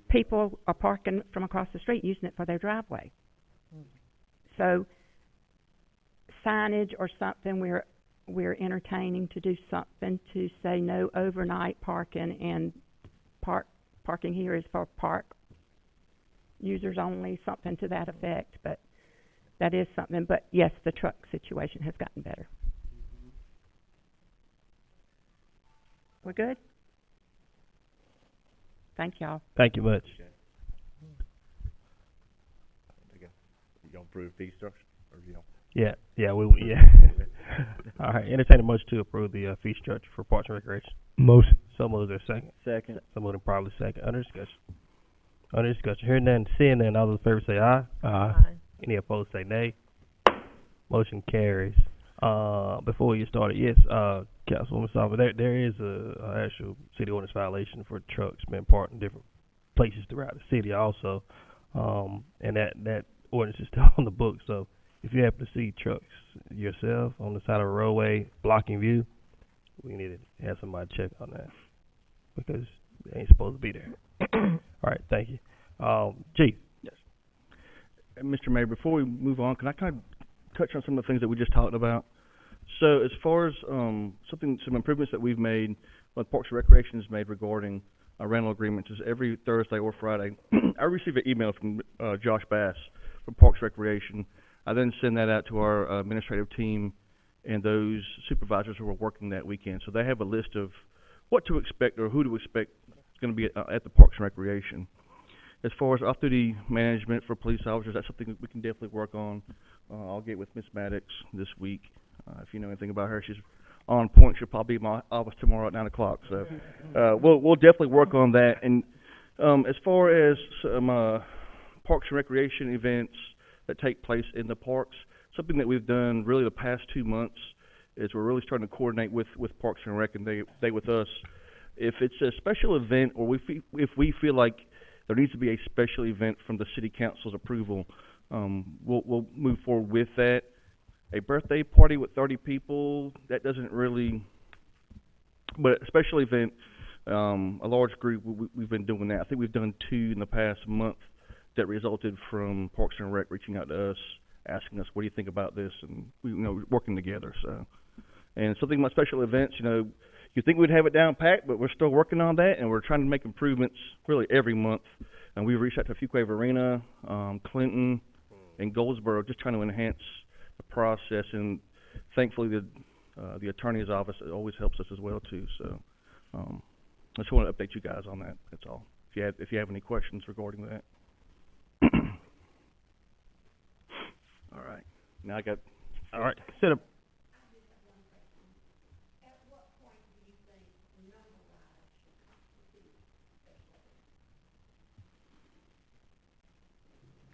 people are parking from across the street using it for their driveway. So signage or something, we're entertaining to do something to say no overnight parking, and parking here is for park users only, something to that effect. But that is something. But yes, the truck situation has gotten better. We're good? Thank y'all. Thank you much. You gonna approve fee structure, or you don't? Yeah. All right, entertain a motion to approve the fee structure for Parks and Recreation. Motion. So moved. Is there a second? Second. So moved and probably second. Under discussion. Hearing none, seeing none, all those in favor say aye. Aye. Any opposed say nay. Motion carries. Before we get started, yes, Councilwoman Salva, there is a actual city ordinance violation for trucks being parked in different places throughout the city also. And that ordinance is still on the book, so if you happen to see trucks yourself on the side of a roadway blocking view, we need to have somebody check on that because they ain't supposed to be there. All right, thank you. Chief. Yes. Mr. Mayor, before we move on, can I kind of touch on some of the things that we just talked about? So as far as some improvements that we've made, Parks and Recreation has made regarding rental agreements is every Thursday or Friday, I receive an email from Josh Bass from Parks and Recreation. I then send that out to our administrative team and those supervisors who are working that weekend. So they have a list of what to expect or who to expect is going to be at the Parks and Recreation. As far as off-duty management for police officers, that's something that we can definitely work on. I'll get with Ms. Maddox this week. If you know anything about her, she's on point. She'll probably be in my office tomorrow at 9 o'clock. So we'll definitely work on that. And as far as some Parks and Recreation events that take place in the parks, something that we've done really the past 2 months is we're really starting to coordinate with Parks and Rec, and they with us. If it's a special event, or if we feel like there needs to be a special event from the City Council's approval, we'll move forward with that. A birthday party with 30 people, that doesn't really, but a special event, a large group, we've been doing that. I think we've done 2 in the past month that resulted from Parks and Rec reaching out to us asking us, what do you think about this? And we, working together, so. And something about special events, you think we'd have it down packed, but we're still working on that, and we're trying to make improvements really every month. And we've reached out to Fuquay Arena, Clinton, and Goldsboro, just trying to enhance the process. And thankfully, the attorney's office always helps us as well too. So, I just want to update you guys on that. That's all. If you have any questions regarding that. All right. Now I got. All right. Set up.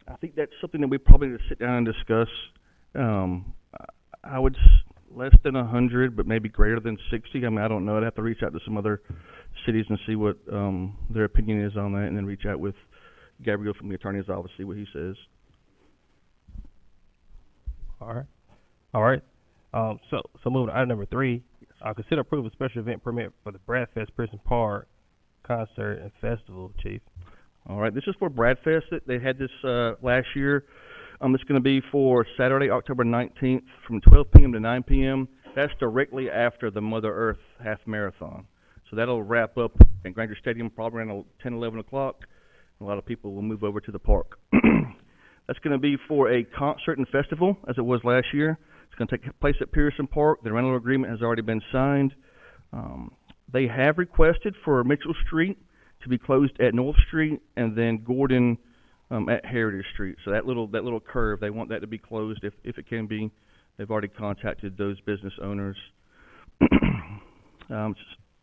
I think that's something that we probably need to sit down and discuss. I would less than 100, but maybe greater than 60. I mean, I don't know. I'd have to reach out to some other cities and see what their opinion is on that, and then reach out with Gabriel from the attorney's office, see what he says. All right. So moving to item number 3. Consider approval of special event permit for the Fest-Pearson Park concert and festival, Chief. All right, this is for Bradfest. They had this last year. It's going to be for Saturday, October 19th from 12 p.m. to 9 p.m. That's directly after the Mother Earth Half Marathon. So that'll wrap up at Granger Stadium probably around 10, 11 o'clock. A lot of people will move over to the park. That's going to be for a concert and festival, as it was last year. It's going to take place at Pearson Park. The rental agreement has already been signed. They have requested for Mitchell Street to be closed at North Street, and then Gordon at Heritage Street. So that little curve, they want that to be closed if it can be. They've already contacted those business owners.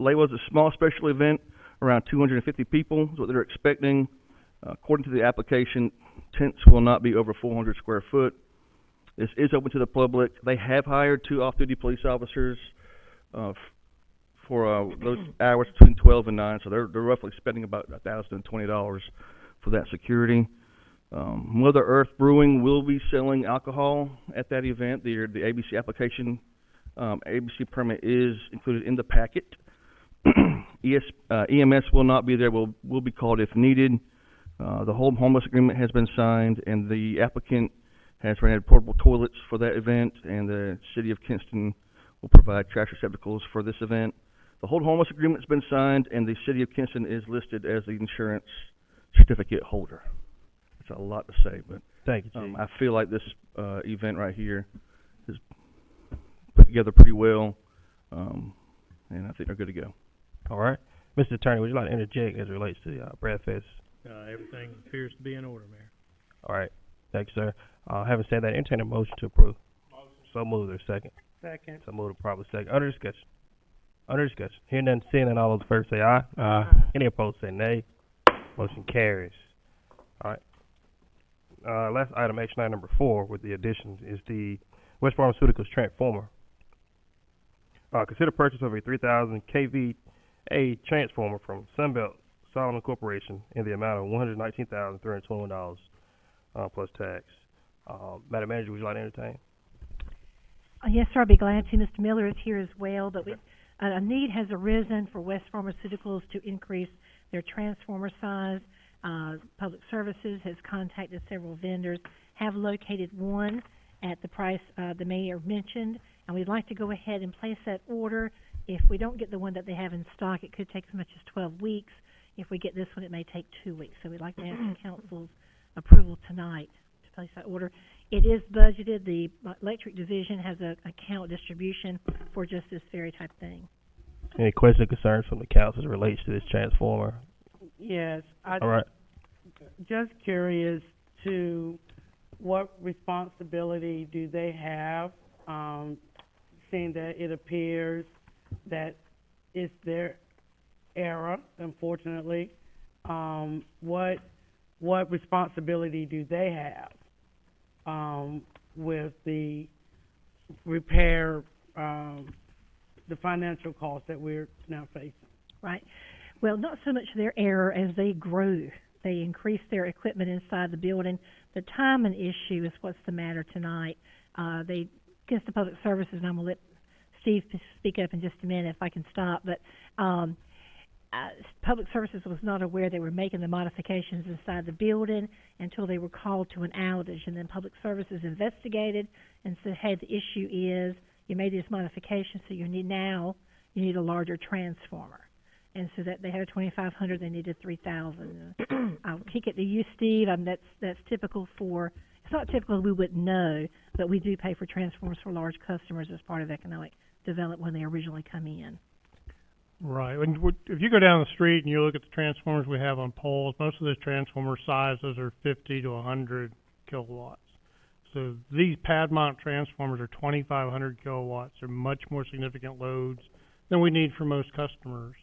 Layla's a small special event, around 250 people is what they're expecting. According to the application, tents will not be over 400 square foot. This is open to the public. They have hired 2 off-duty police officers for those hours between 12 and 9, so they're roughly spending about $1,020 for that security. Mother Earth Brewing will be selling alcohol at that event. The ABC application, ABC permit is included in the packet. EMS will not be there, will be called if needed. The home homeless agreement has been signed, and the applicant has rented portable toilets for that event, and the city of Kinston will provide trash receptacles for this event. The hold homeless agreement has been signed, and the city of Kinston is listed as the insurance certificate holder. That's a lot to say, but thank you, Chief. I feel like this event right here is put together pretty well, and I think they're good to go. All right. Mr. Attorney, would you like to interject as it relates to Bradfest? Everything appears to be in order, Mayor. All right. Thank you, sir. Having said that, entertain a motion to approve. So moved. Or second. Second. So moved. Probably second. Under discussion. Hearing none, seeing none, all those in favor say aye. Aye. Any opposed say nay. Motion carries. All right. Last item, action item number 4, with the additions, is the West Pharmaceuticals transformer. Consider purchase of a 3,000 kVA transformer from Sunbelt Solomon Corporation in the amount of $119,321 plus tax. Madam Manager, would you like to entertain? Yes, sir, I'd be glad to. Mr. Miller is here as well, but a need has arisen for West Pharmaceuticals to increase their transformer size. Public Services has contacted several vendors, have located one at the price the mayor mentioned, and we'd like to go ahead and place that order. If we don't get the one that they have in stock, it could take as much as 12 weeks. If we get this one, it may take 2 weeks. So we'd like to ask the council's approval tonight to place that order. It is budgeted. The electric division has a account distribution for just this very type of thing. Any questions or concerns from the council as it relates to this transformer? Yes. All right. Just curious to what responsibility do they have, seeing that it appears that it's their era, unfortunately. What responsibility do they have with the repair, the financial costs that we're now facing? Right. Well, not so much their error as they grow. They increase their equipment inside the building. The timing issue is what's the matter tonight. They against the Public Services, and I'm going to let Steve speak up in just a minute if I can stop. But Public Services was not aware they were making the modifications inside the building until they were called to an outage, and then Public Services investigated and said, hey, the issue is you made these modifications, so you need a larger transformer. And so that they had a 2,500, they needed 3,000. I'll kick it to you, Steve. That's typical for, it's not typical, we wouldn't know, but we do pay for transformers for large customers as part of economic development when they originally come in. Right. If you go down the street and you look at the transformers we have on poles, most of those transformer sizes are 50 to 100 kilowatts. So these pad mount transformers are 2,500 kilowatts. They're much more significant loads than we need for most customers.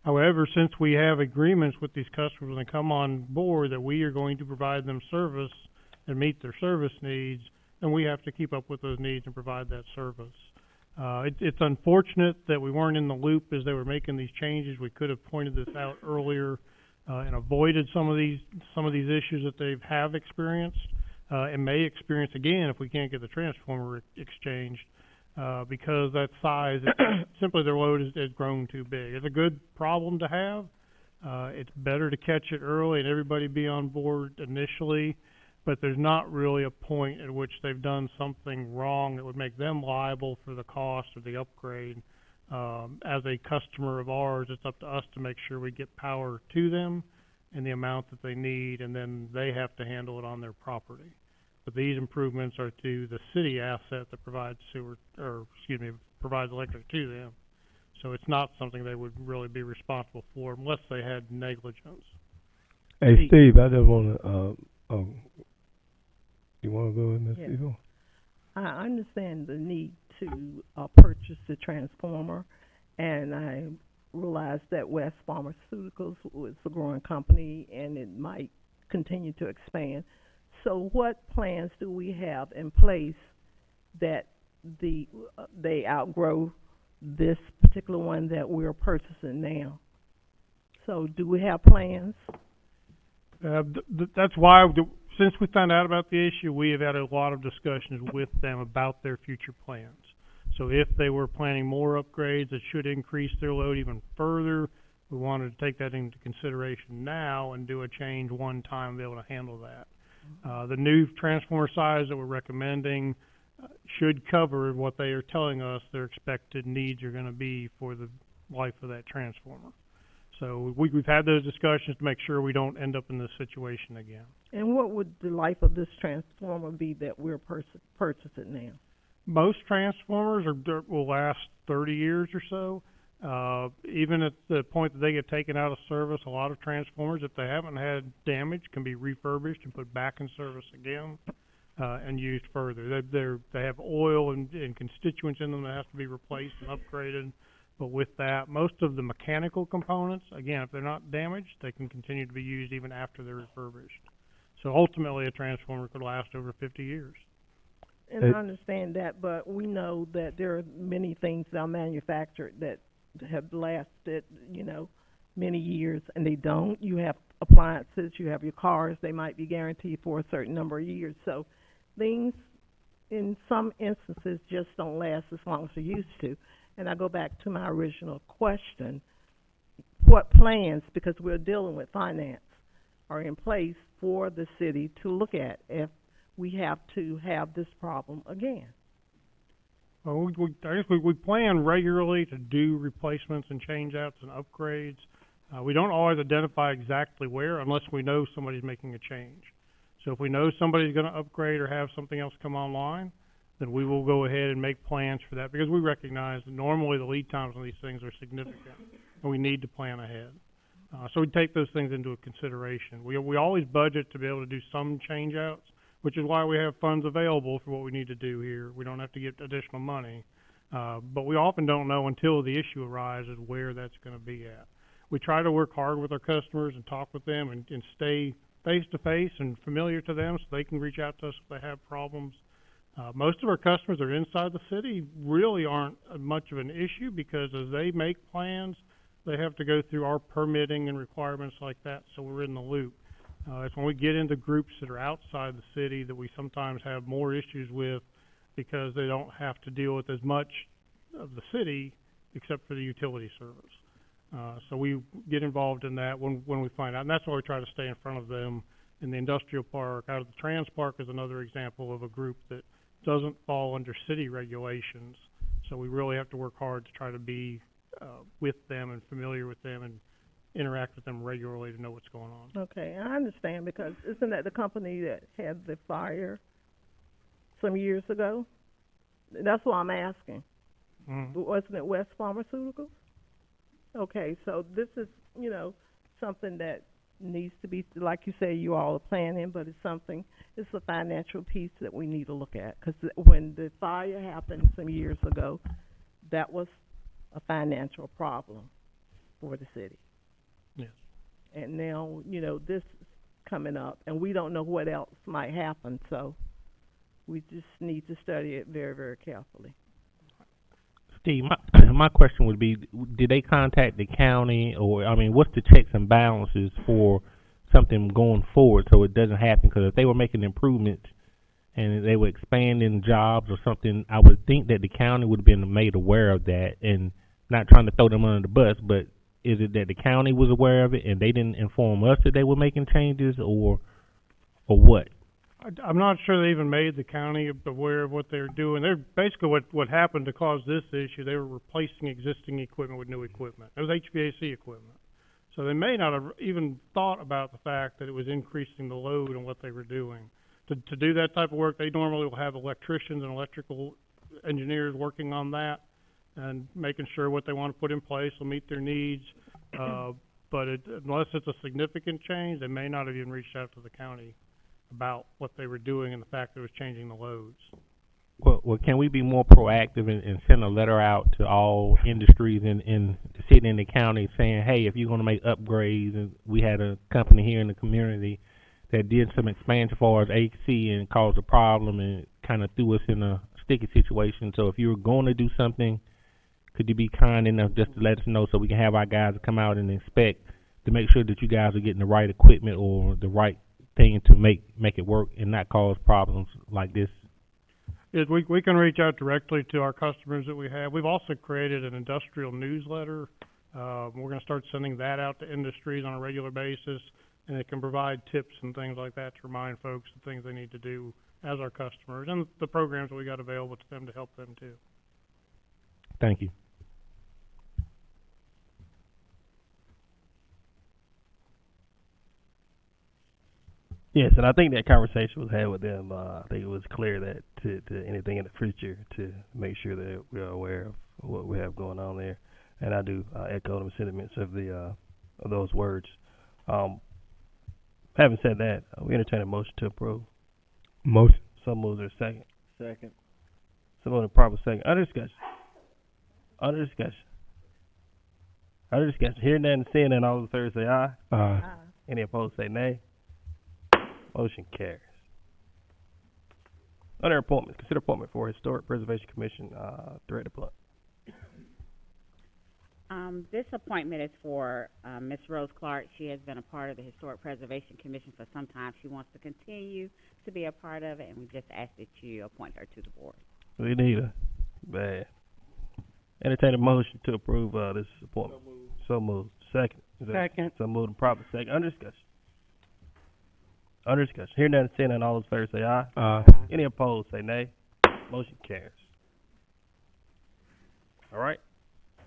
However, since we have agreements with these customers when they come on board that we are going to provide them service and meet their service needs, then we have to keep up with those needs and provide that service. It's unfortunate that we weren't in the loop as they were making these changes. We could have pointed this out earlier and avoided some of these issues that they have experienced and may experience again if we can't get the transformer exchanged. Because that size, simply their load has grown too big. It's a good problem to have. It's better to catch it early and everybody be on board initially, but there's not really a point at which they've done something wrong that would make them liable for the cost of the upgrade. As a customer of ours, it's up to us to make sure we get power to them in the amount that they need, and then they have to handle it on their property. But these improvements are to the city asset that provides provides electric to them. So it's not something they would really be responsible for unless they had negligence. Hey, Steve, I just want to, you want to go in this? Yes. I understand the need to purchase the transformer, and I realize that West Pharmaceuticals was a growing company and it might continue to expand. So what plans do we have in place that they outgrow this particular one that we're purchasing now? So do we have plans? That's why, since we found out about the issue, we have had a lot of discussions with them about their future plans. So if they were planning more upgrades that should increase their load even further, we wanted to take that into consideration now and do a change one time and be able to handle that. The new transformer size that we're recommending should cover what they are telling us their expected needs are going to be for the life of that transformer. So we've had those discussions to make sure we don't end up in this situation again. And what would the life of this transformer be that we're purchasing now? Most transformers will last 30 years or so. Even at the point that they get taken out of service, a lot of transformers, if they haven't had damage, can be refurbished and put back in service again and used further. They have oil and constituents in them that have to be replaced and upgraded. But with that, most of the mechanical components, again, if they're not damaged, they can continue to be used even after they're refurbished. So ultimately, a transformer could last over 50 years. And I understand that, but we know that there are many things that are manufactured that have lasted, many years, and they don't. You have appliances, you have your cars, they might be guaranteed for a certain number of years. So things, in some instances, just don't last as long as they used to. And I go back to my original question, what plans, because we're dealing with finance, are in place for the city to look at if we have to have this problem again? Well, I guess we plan regularly to do replacements and change-outs and upgrades. We don't always identify exactly where unless we know somebody's making a change. So if we know somebody's going to upgrade or have something else come online, then we will go ahead and make plans for that, because we recognize that normally the lead times on these things are significant and we need to plan ahead. So we take those things into consideration. We always budget to be able to do some change-outs, which is why we have funds available for what we need to do here. We don't have to get additional money. But we often don't know until the issue arises where that's going to be at. We try to work hard with our customers and talk with them and stay face-to-face and familiar to them so they can reach out to us if they have problems. Most of our customers that are inside the city really aren't much of an issue, because as they make plans, they have to go through our permitting and requirements like that, so we're in the loop. It's when we get into groups that are outside the city that we sometimes have more issues with, because they don't have to deal with as much of the city except for the utility service. So we get involved in that when we find out, and that's why we try to stay in front of them. In the industrial park, out of the trans park is another example of a group that doesn't fall under city regulations. So we really have to work hard to try to be with them and familiar with them and interact with them regularly to know what's going on. Okay, I understand, because isn't that the company that had the fire some years ago? That's why I'm asking. Wasn't it West Pharmaceuticals? Okay, so this is, you know, something that needs to be, like you say, you all are planning, but it's a financial piece that we need to look at. Because when the fire happened some years ago, that was a financial problem for the city. Yes. And now, you know, this is coming up, and we don't know what else might happen, so we just need to study it very, very carefully. Steve, my question would be, did they contact the county, or, I mean, what's the checks and balances for something going forward so it doesn't happen? Because if they were making improvements and they were expanding jobs or something, I would think that the county would have been made aware of that, and not trying to throw them under the bus, but is it that the county was aware of it and they didn't inform us that they were making changes, or what? I'm not sure they even made the county aware of what they were doing. They're basically what happened to cause this issue. They were replacing existing equipment with new equipment. It was HVAC equipment. So they may not have even thought about the fact that it was increasing the load on what they were doing. To do that type of work, they normally will have electricians and electrical engineers working on that and making sure what they want to put in place will meet their needs. But unless it's a significant change, they may not have even reached out to the county about what they were doing and the fact that it was changing the loads. Well, can we be more proactive and send a letter out to all industries in the city and the county saying, hey, if you're going to make upgrades, and we had a company here in the community that did some expansion for us AC and caused a problem and kind of threw us in a sticky situation. So if you were going to do something, could you be kind enough just to let us know so we can have our guys come out and inspect to make sure that you guys are getting the right equipment or the right thing to make it work and not cause problems like this? We can reach out directly to our customers that we have. We've also created an industrial newsletter. We're going to start sending that out to industries on a regular basis, and it can provide tips and things like that to remind folks the things they need to do as our customers and the programs that we got available to them to help them too. Thank you. Yes, and I think that conversation was had with them. I think it was clear that to anything in the future to make sure that we are aware of what we have going on there. And I do echo the sentiments of those words. Having said that, we entertain a motion to approve. Motion. So moves there a second. Second. So moved and proper second. Under discussion. Hearing that and seeing that, all in favor say aye. Aye. Any opposed say nay. Motion carries. Under appointments, consider appointment for Historic Preservation Commission, Director Blount. This appointment is for Ms. Rose Clark. She has been a part of the Historic Preservation Commission for some time. She wants to continue to be a part of it, and we just ask that you appoint her to the board. We need a bad. Entertain a motion to approve this appointment. So moved. Second. Second. So moved and proper second. Under discussion. Hearing that and seeing that, all those in favor say aye. Aye. Any opposed say nay. Motion carries. All right.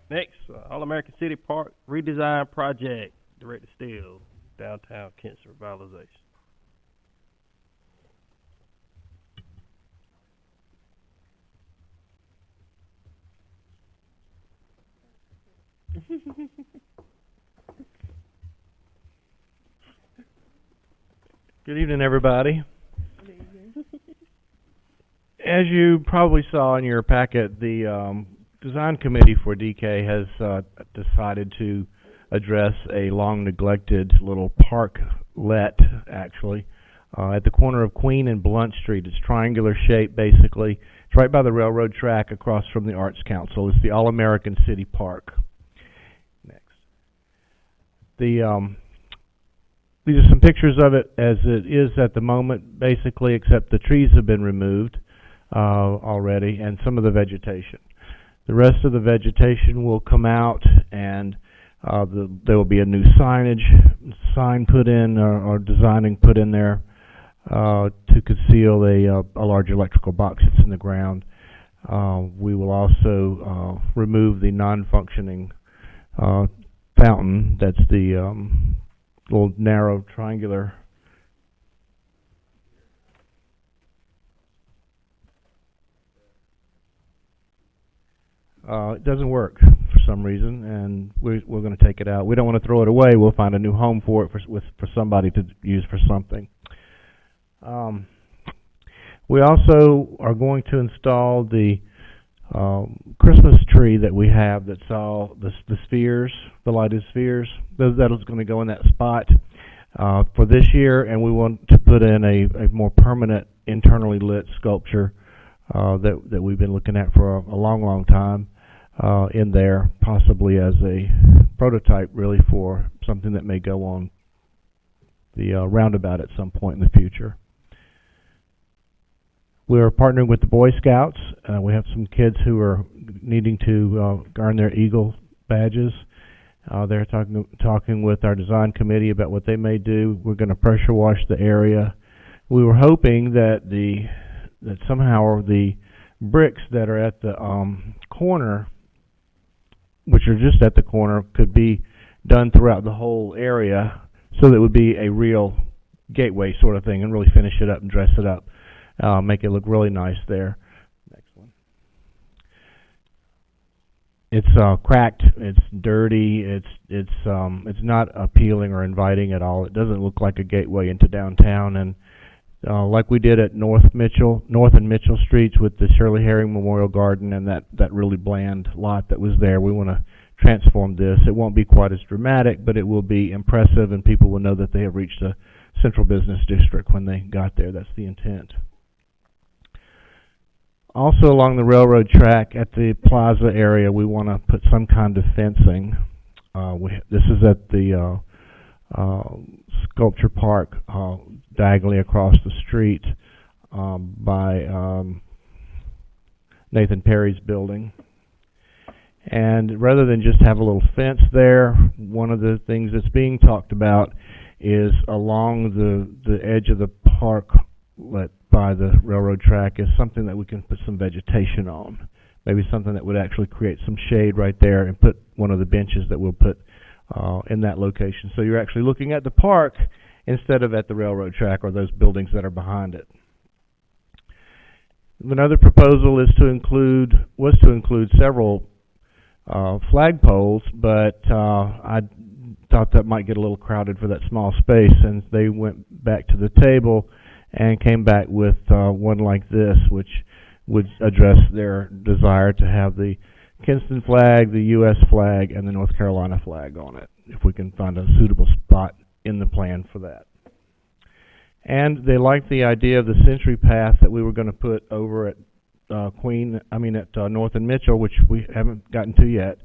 Next, All-American City Park Redesign Project, Director Steele, downtown Kinston Revitalization. Good evening, everybody. As you probably saw in your packet, the design committee for DK has decided to address a long neglected little parklet, actually, at the corner of Queen and Blount Street. It's triangular shape, basically. It's right by the railroad track across from the Arts Council. It's the All-American City Park. Next. These are some pictures of it as it is at the moment, basically, except the trees have been removed already and some of the vegetation. The rest of the vegetation will come out, and There will be a new sign put in, or designing put in there, to conceal a large electrical box that's in the ground. We will also remove the non-functioning fountain. That's the little narrow triangular. It doesn't work for some reason, and we're going to take it out. We don't want to throw it away. We'll find a new home for it for somebody to use for something. We also are going to install the Christmas tree that we have that's all the spheres, the lighted spheres. That is going to go in that spot for this year, and we want to put in a more permanent internally lit sculpture that we've been looking at for a long time in there, possibly as a prototype really for something that may go on the roundabout at some point in the future. We're partnering with the Boy Scouts. We have some kids who are needing to earn their Eagle badges. They're talking with our design committee about what they may do. We're going to pressure wash the area. We were hoping that that somehow the bricks that are at the corner, which are just at the corner, could be done throughout the whole area, so that it would be a real gateway sort of thing, and really finish it up and dress it up. Make it look really nice there. Next one. It's cracked. It's dirty. It's not appealing or inviting at all. It doesn't look like a gateway into downtown. And like we did at North and Mitchell Streets with the Shirley Herring Memorial Garden and that really bland lot that was there, we want to transform this. It won't be quite as dramatic, but it will be impressive, and people will know that they have reached a central business district when they got there. That's the intent. Also along the railroad track at the plaza area, we want to put some kind of fencing. This is at the Sculpture Park, diagonally across the street by Nathan Perry's building. And rather than just have a little fence there, one of the things that's being talked about is along the edge of the park by the railroad track is something that we can put some vegetation on. Maybe something that would actually create some shade right there, and put one of the benches that we'll put in that location. So you're actually looking at the park instead of at the railroad track or those buildings that are behind it. Another proposal was to include several flagpoles, but I thought that might get a little crowded for that small space, and they went back to the table and came back with one like this, which would address their desire to have the Kinston flag, the U.S. flag, and the North Carolina flag on it, if we can find a suitable spot in the plan for that. And they liked the idea of the Century Path that we were going to put over at North and Mitchell, which we haven't gotten to yet.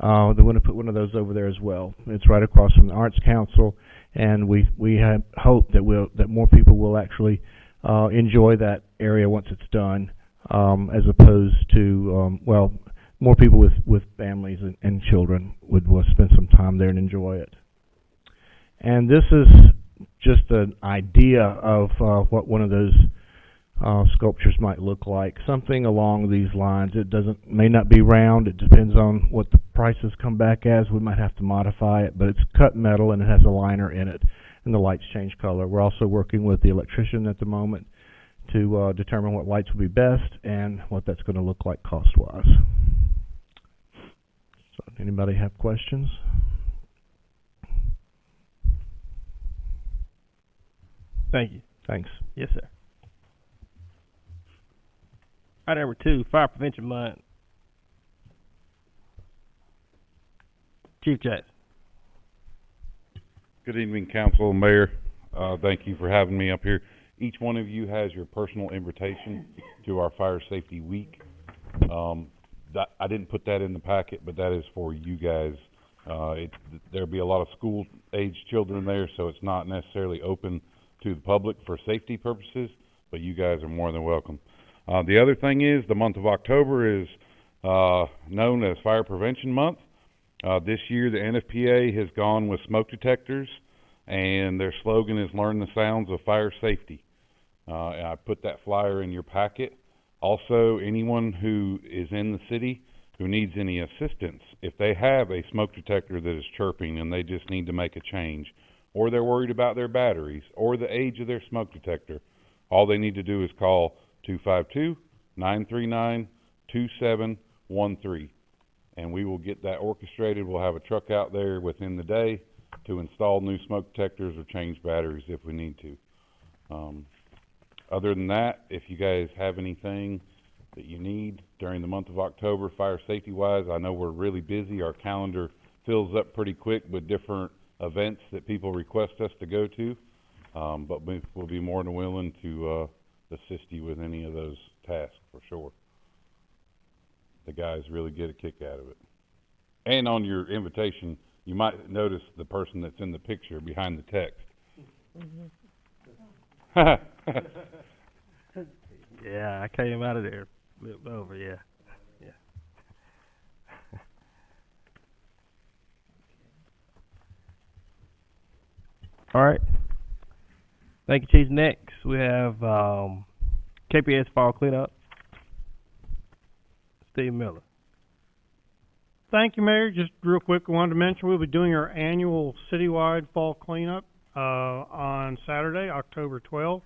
They want to put one of those over there as well. It's right across from the Arts Council, and we have hope that more people will actually enjoy that area once it's done, as opposed to more people with families and children would spend some time there and enjoy it. And this is just an idea of what one of those sculptures might look like, something along these lines. It may not be round. It depends on what the prices come back as. We might have to modify it, but it's cut metal and it has a liner in it, and the lights change color. We're also working with the electrician at the moment to determine what lights will be best and what that's going to look like cost-wise. So, anybody have questions? Thank you. Thanks. Yes, sir. Item number 2, Fire Prevention Month. Chief Jackson. Good evening, Council and Mayor. Thank you for having me up here. Each one of you has your personal invitation to our Fire Safety Week. I didn't put that in the packet, but that is for you guys. There'll be a lot of school-age children there, so it's not necessarily open to the public for safety purposes, but you guys are more than welcome. The other thing is the month of October is known as Fire Prevention Month. This year, the NFPA has gone with smoke detectors, and their slogan is "Learn the sounds of fire safety." And I put that flyer in your packet. Also, anyone who is in the city who needs any assistance, if they have a smoke detector that is chirping and they just need to make a change, or they're worried about their batteries, or the age of their smoke detector, all they need to do is call 252-939-2713. And we will get that orchestrated. We'll have a truck out there within the day to install new smoke detectors or change batteries if we need to. Other than that, if you guys have anything that you need during the month of October, fire safety wise, I know we're really busy. Our calendar fills up pretty quick with different events that people request us to go to. But we'll be more than willing to assist you with any of those tasks for sure. The guys really get a kick out of it. And on your invitation, you might notice the person that's in the picture behind the text. Yeah, I came out of there, flipped over, yeah. All right. Thank you, Chief. Next, we have KPS Fall Cleanup. Steve Miller. Thank you, Mayor. Just real quick, I wanted to mention we'll be doing our annual citywide fall cleanup on Saturday, October 12th.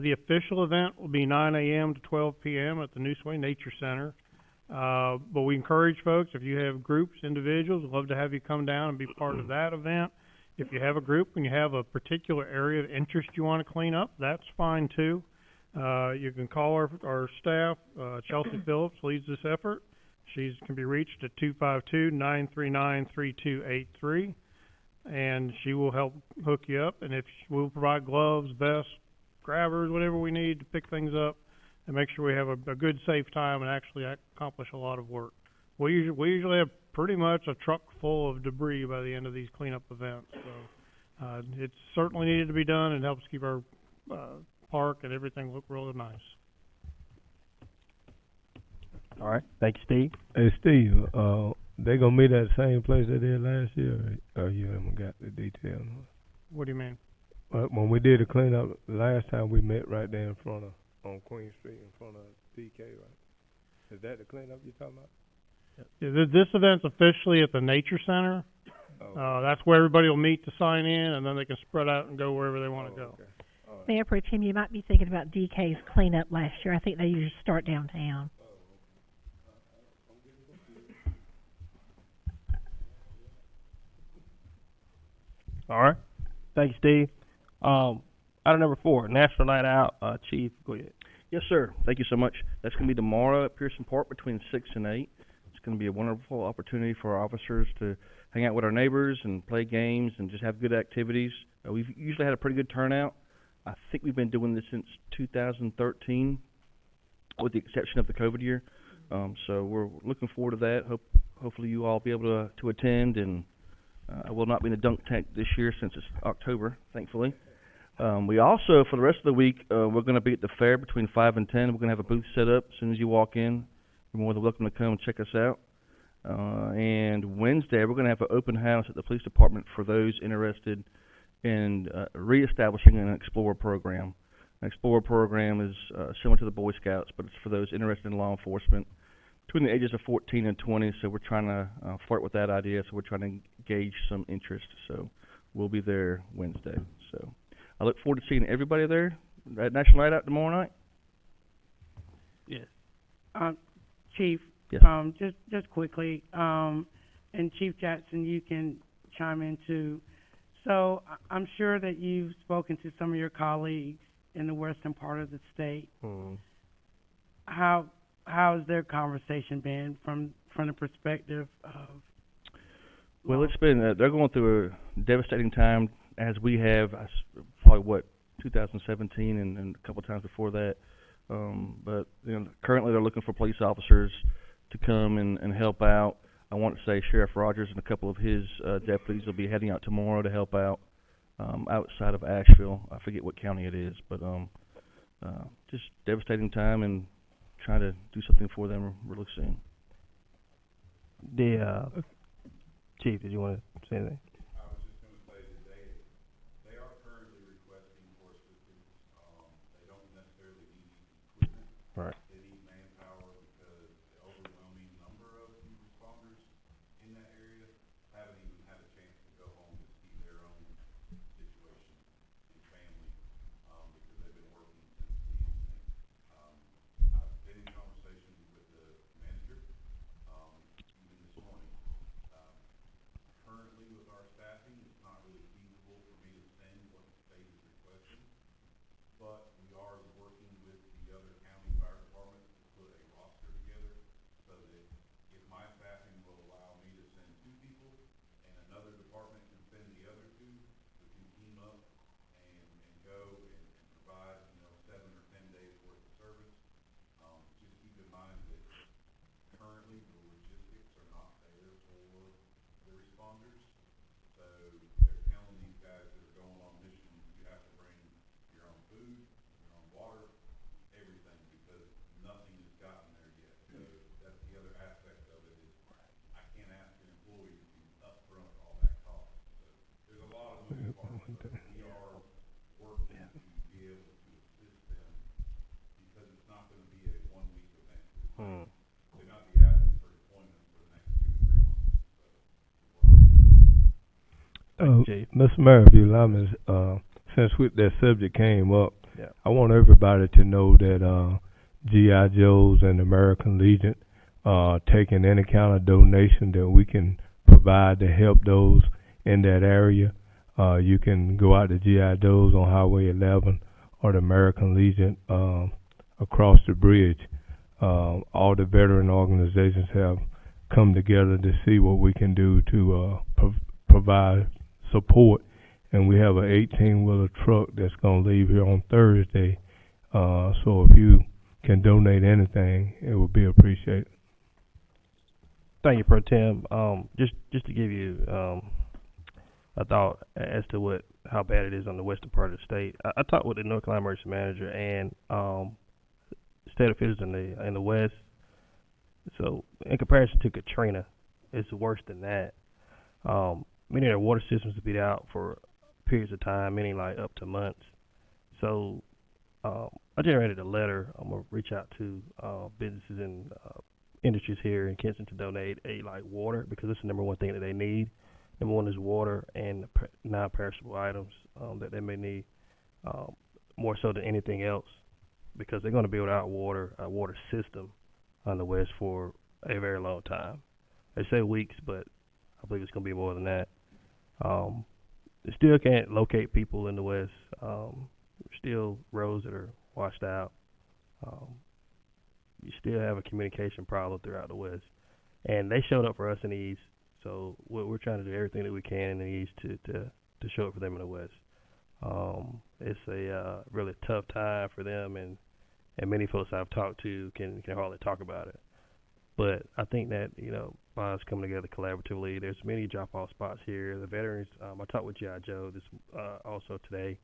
The official event will be 9 a.m. to 12 p.m. at the Newsway Nature Center. But we encourage folks, if you have groups, individuals, we'd love to have you come down and be part of that event. If you have a group and you have a particular area of interest you want to clean up, that's fine too. You can call our staff. Chelsea Phillips leads this effort. She can be reached at 252-939-3283, and she will help hook you up. And we'll provide gloves, vests, grabbers, whatever we need to pick things up and make sure we have a good, safe time and actually accomplish a lot of work. We usually have pretty much a truck full of debris by the end of these cleanup events. So it's certainly needed to be done and helps keep our park and everything look really nice. All right. Thank you, Steve. Hey, Steve, they gonna meet at the same place they did last year, or you haven't got the details? What do you mean? When we did the cleanup last time, we met right there in front of, on Queen Street, in front of DK, right? Is that the cleanup you're talking about? Yeah, this event's officially at the Nature Center. That's where everybody will meet to sign in, and then they can spread out and go wherever they want to go. Okay. Right. Mayor Pro Tem, you might be thinking about DK's cleanup last year. I think they usually start downtown. All right. Thank you, Steve. Item number 4, National Night Out, Chief Goyette. Yes, sir. Thank you so much. That's going to be tomorrow at Pearson Park between 6 and 8. It's going to be a wonderful opportunity for our officers to hang out with our neighbors and play games and just have good activities. We've usually had a pretty good turnout. I think we've been doing this since 2013, with the exception of the COVID year. So we're looking forward to that. Hopefully you all will be able to attend, and I will not be in the dunk tank this year since it's October, thankfully. We also, for the rest of the week, we're going to be at the fair between 5 and 10. We're going to have a booth set up as soon as you walk in. You're more than welcome to come and check us out. And Wednesday, we're going to have an open house at the police department for those interested in reestablishing an Explorer program. An Explorer program is similar to the Boy Scouts, but it's for those interested in law enforcement between the ages of 14 and 20. So we're trying to flirt with that idea. So we're trying to gauge some interest. So we'll be there Wednesday. So I look forward to seeing everybody there at National Night Out tomorrow night. Yes. Chief, Yes. Just quickly, and Chief Jackson, you can chime in too. So I'm sure that you've spoken to some of your colleagues in the western part of the state. How has their conversation been from the perspective of? Well, it's been they're going through a devastating time, as we have. Probably 2017 and a couple of times before that. But currently they're looking for police officers to come and help out. I want to say Sheriff Rogers and a couple of his deputies will be heading out tomorrow to help out outside of Asheville. I forget what county it is, but just devastating time and trying to do something for them really soon. Chief, did you wanna say anything? Right. Mr. Mayor, if you allow me, since that subject came up, Yeah. I want everybody to know that GI Joes and American Legion taking any kind of donation that we can provide to help those in that area. You can go out to GI Joes on Highway 11 or the American Legion across the bridge. All the veteran organizations have come together to see what we can do to provide support, and we have an 18-wheeler truck that's going to leave here on Thursday. So if you can donate anything, it would be appreciated. Thank you, Pro Tem. Just to give you a thought as to how bad it is on the western part of the state. I talked with the North Carolina Emergency Manager and state officials in the west. So in comparison to Katrina, it's worse than that. Many of their water systems have been out for periods of time, many like up to months. So I generated a letter. I'm gonna reach out to businesses and industries here in Kinston to donate water, because it's the number one thing that they need. Number one is water and non-perishable items that they may need more so than anything else, because they're going to be without a water system on the west for a very long time. They say weeks, but I believe it's going to be more than that. They still can't locate people in the west. Still roads that are washed out. You still have a communication problem throughout the west, and they showed up for us in the east. So we're trying to do everything that we can in the east to show up for them in the west. It's a really tough time for them, and many folks I've talked to can hardly talk about it. But I think that, by us coming together collaboratively, there's many drop-off spots here. The veterans, I talked with G.I. Joe also today,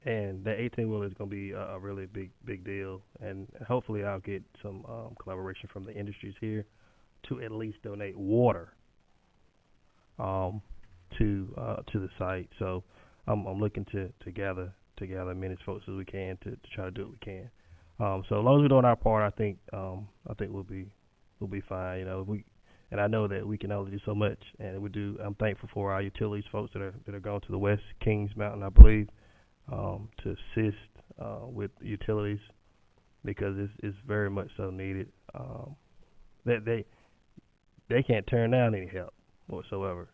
and that 18-wheeler is going to be a really big deal. And hopefully I'll get some collaboration from the industries here to at least donate water to the site. So I'm looking to gather as many folks as we can to try to do what we can. So as long as we're doing our part, I think we'll be fine. And I know that we can only do so much, and we do. I'm thankful for our utilities folks that are going to the west, Kings Mountain, I believe, to assist with utilities, because it's very much so needed. That they can't turn down any help whatsoever.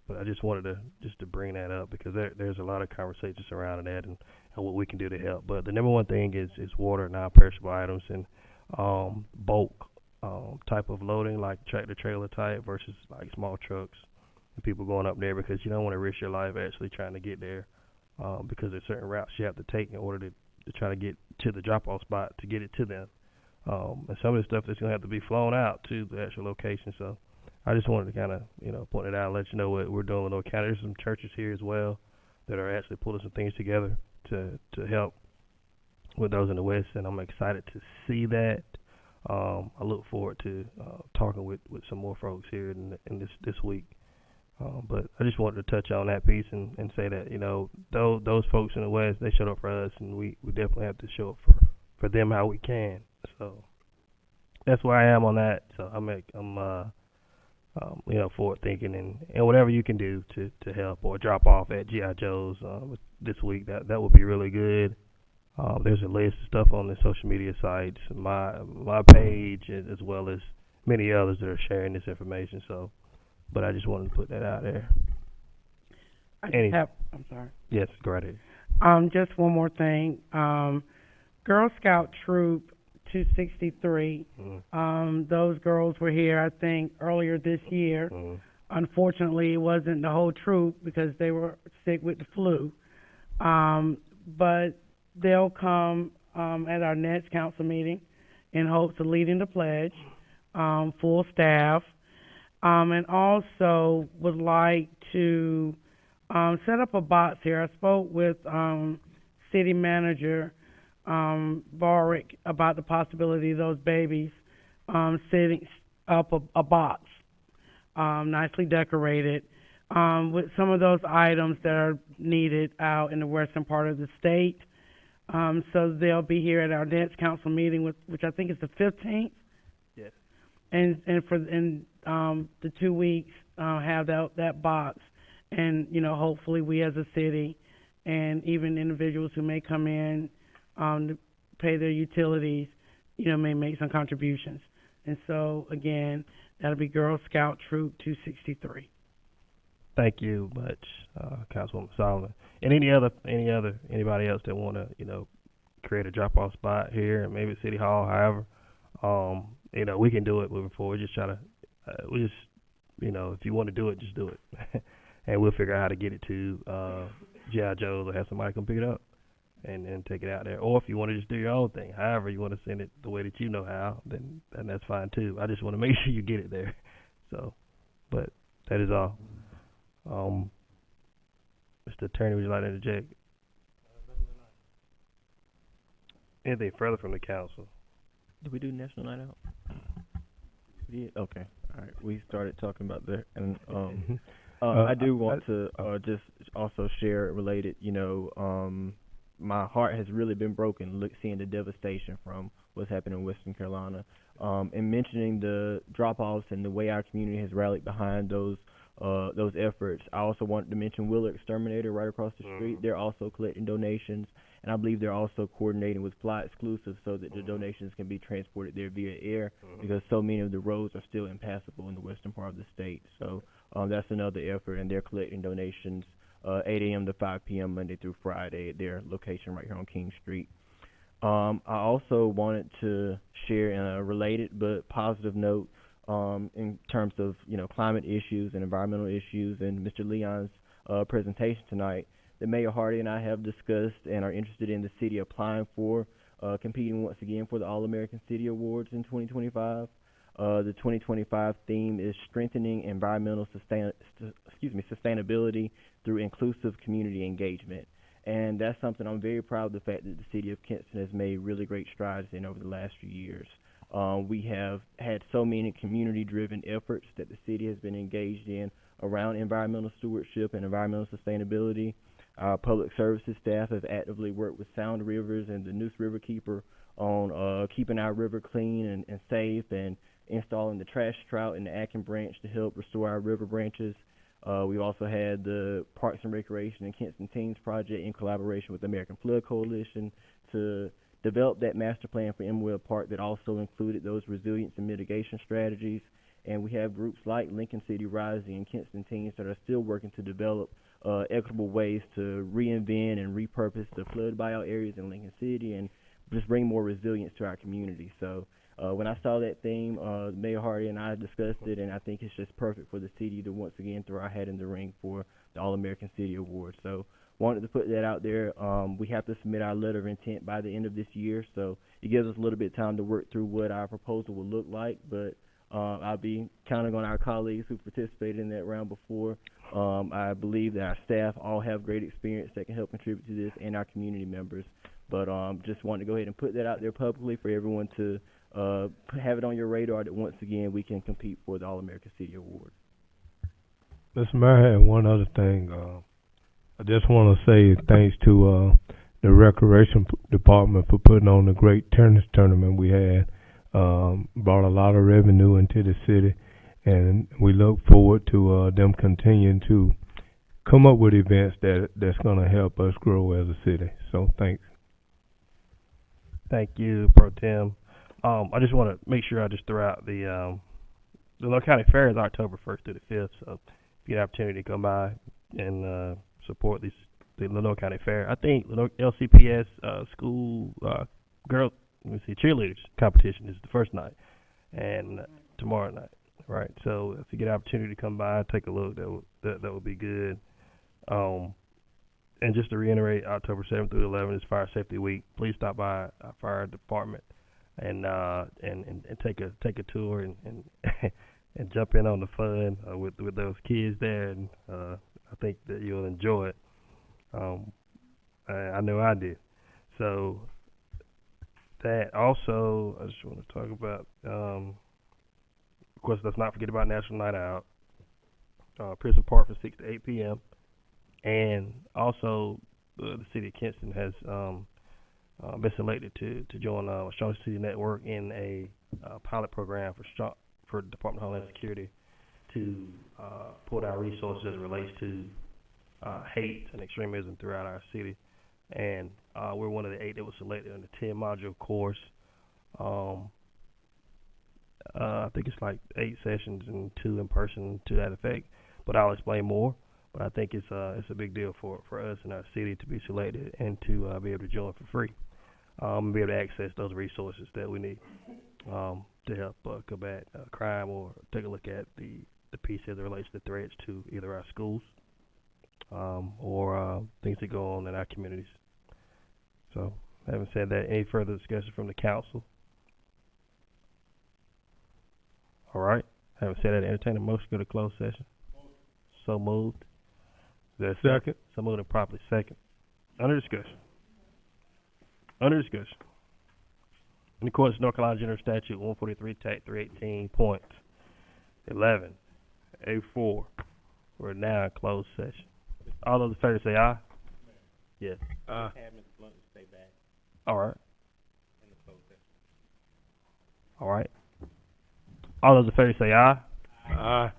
But I just wanted to bring that up, because there's a lot of conversations surrounding that and what we can do to help. But the number one thing is water, non-perishable items, and bulk type of loading, like tractor trailer type versus like small trucks and people going up there, because you don't want to risk your life actually trying to get there, because there's certain routes you have to take in order to try to get to the drop-off spot to get it to them. And some of the stuff that's going to have to be flown out to the actual location. So I just wanted to kind of, point it out and let you know what we're doing with North County. There's some churches here as well that are actually pulling some things together to help with those in the West, and I'm excited to see that. I look forward to talking with some more folks here in this week. But I just wanted to touch on that piece and say that, you know, those folks in the West, they showed up for us, and we definitely have to show up for them how we can. So that's where I am on that. So I'm you know, forward thinking and whatever you can do to help or drop off at GI Joe's this week, that would be really good. There's a list of stuff on the social media sites, my page, as well as many others that are sharing this information. So, but I just wanted to put that out there. I'm sorry. Yes, go right ahead. Just one more thing. Girl Scout Troop 263. Those girls were here, I think, earlier this year. Unfortunately, it wasn't the whole troop because they were sick with the flu. But they'll come at our next council meeting in hopes of leading the pledge, full staff, and also would like to set up a box here. I spoke with city manager Boric about the possibility of those babies setting up a box, nicely decorated, with some of those items that are needed out in the western part of the state. So they'll be here at our next council meeting, which I think is the 15th. Yes. And for the 2 weeks, have that box, and you know, hopefully we as a city and even individuals who may come in to pay their utilities, you know, may make some contributions. And so again, that'll be Girl Scout Troop 263. Thank you much, Councilwoman Solomon. And anybody else that want to, you know, create a drop-off spot here, and maybe at City Hall, however, you know, we can do it moving forward. Just try to, you know, if you want to do it, just do it. And we'll figure out how to get it to G.I. Joe's or have somebody come pick it up and take it out there. Or if you want to just do your own thing, however you want to send it the way that you know how, then that's fine too. I just want to make sure you get it there. So, but that is all. Mr. Attorney, would you like to interject? Anything further from the council? Did we do National Night Out? We did? Okay. All right. We started talking about that. And I do want to just also share related, you know, my heart has really been broken seeing the devastation from what's happening in Western Carolina. And mentioning the drop-offs and the way our community has rallied behind those efforts. I also wanted to mention Wheeler Exterminator right across the street. They're also collecting donations, and I believe they're also coordinating with Fly Exclusive so that the donations can be transported there via air, because so many of the roads are still impassable in the western part of the state. So that's another effort, and they're collecting donations 8 a.m. to 5 p.m. Monday through Friday at their location right here on King Street. I also wanted to share in a related but positive note in terms of, you know, climate issues and environmental issues, and Mr. Leon's presentation tonight, that Mayor Hardy and I have discussed and are interested in the city applying for, competing once again for the All-American City Awards in 2025. The 2025 theme is strengthening environmental sustainability through inclusive community engagement. And that's something I'm very proud of, the fact that the city of Kinston has made really great strides in over the last few years. We have had so many community-driven efforts that the city has been engaged in around environmental stewardship and environmental sustainability. Our public services staff have actively worked with Sound Rivers and the Noose River Keeper on keeping our river clean and safe, and installing the trash trout in the Akin branch to help restore our river branches. We've also had the Parks and Recreation and Kinston Teens Project in collaboration with the American Flood Coalition to develop that master plan for Emerald Park that also included those resilience and mitigation strategies. And we have groups like Lincoln City Rising and Kinston Teens that are still working to develop equitable ways to reinvent and repurpose the flood buyout areas in Lincoln City and just bring more resilience to our community. So when I saw that theme, Mayor Hardy and I discussed it, and I think it's just perfect for the city to once again throw our hat in the ring for the All-American City Award. So wanted to put that out there. We have to submit our letter of intent by the end of this year, so it gives us a little bit of time to work through what our proposal will look like, but I'll be counting on our colleagues who participated in that round before. I believe that our staff all have great experience that can help contribute to this, and our community members. But just wanted to go ahead and put that out there publicly for everyone to have it on your radar that once again we can compete for the All-American City Award. Mr. Mayor, I had one other thing. I just want to say thanks to the Recreation Department for putting on the great tennis tournament we had. Brought a lot of revenue into the city, and we look forward to them continuing to come up with events that's going to help us grow as a city. So thanks. Thank you, Pro Tem. I just want to make sure I just throw out the Lenore County Fair is October 1st through the 5th, so if you get an opportunity to come by and support the Lenore County Fair. I think Lenore LCPS school cheerleaders competition is the first night, and tomorrow night, right? So if you get an opportunity to come by, take a look, that would be good. And just to reiterate, October 7th through the 11th is Fire Safety Week. Please stop by our fire department and take a tour and and jump in on the fun with those kids there, and I think that you'll enjoy it. I know I did. So that also, I just want to talk about. Of course, let's not forget about National Night Out, Pearson Park from 6 to 8 p.m. And also, the city of Kinston has been selected to join Strong City Network in a pilot program for the Department of Homeland Security to pull down resources as it relates to hate and extremism throughout our city. And we're one of the 8 that was selected in the 10-module course. I think it's like 8 sessions and 2 in person to that effect, but I'll explain more. But I think it's a big deal for us in our city to be selected and to be able to join for free, and be able to access those resources that we need to help combat crime, or take a look at the piece as it relates to threats to either our schools or things that go on in our communities. So, having said that, any further discussion from the council? All right. Having said that, entertain a motion to go to closed session. So moved. Is there a second? So moved and properly second. Under discussion. Under discussion. In accordance with North Carolina General Statute 143, Tact 318.11, A4, we're now in closed session. All those in favor say aye. Yes. Have Mr. Blount stay back All right. in the closed session. All right. All those in favor say aye. Aye.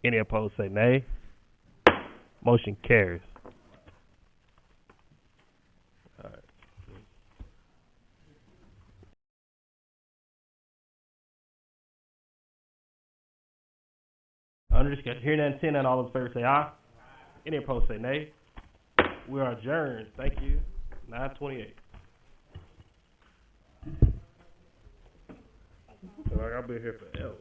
Any opposed say nay. Motion carries. All right. Under discussion. Hearing none, seeing none, all those in favor say aye. Any opposed say nay. We are adjourned. Thank you. 9:28. So I'll be here forever.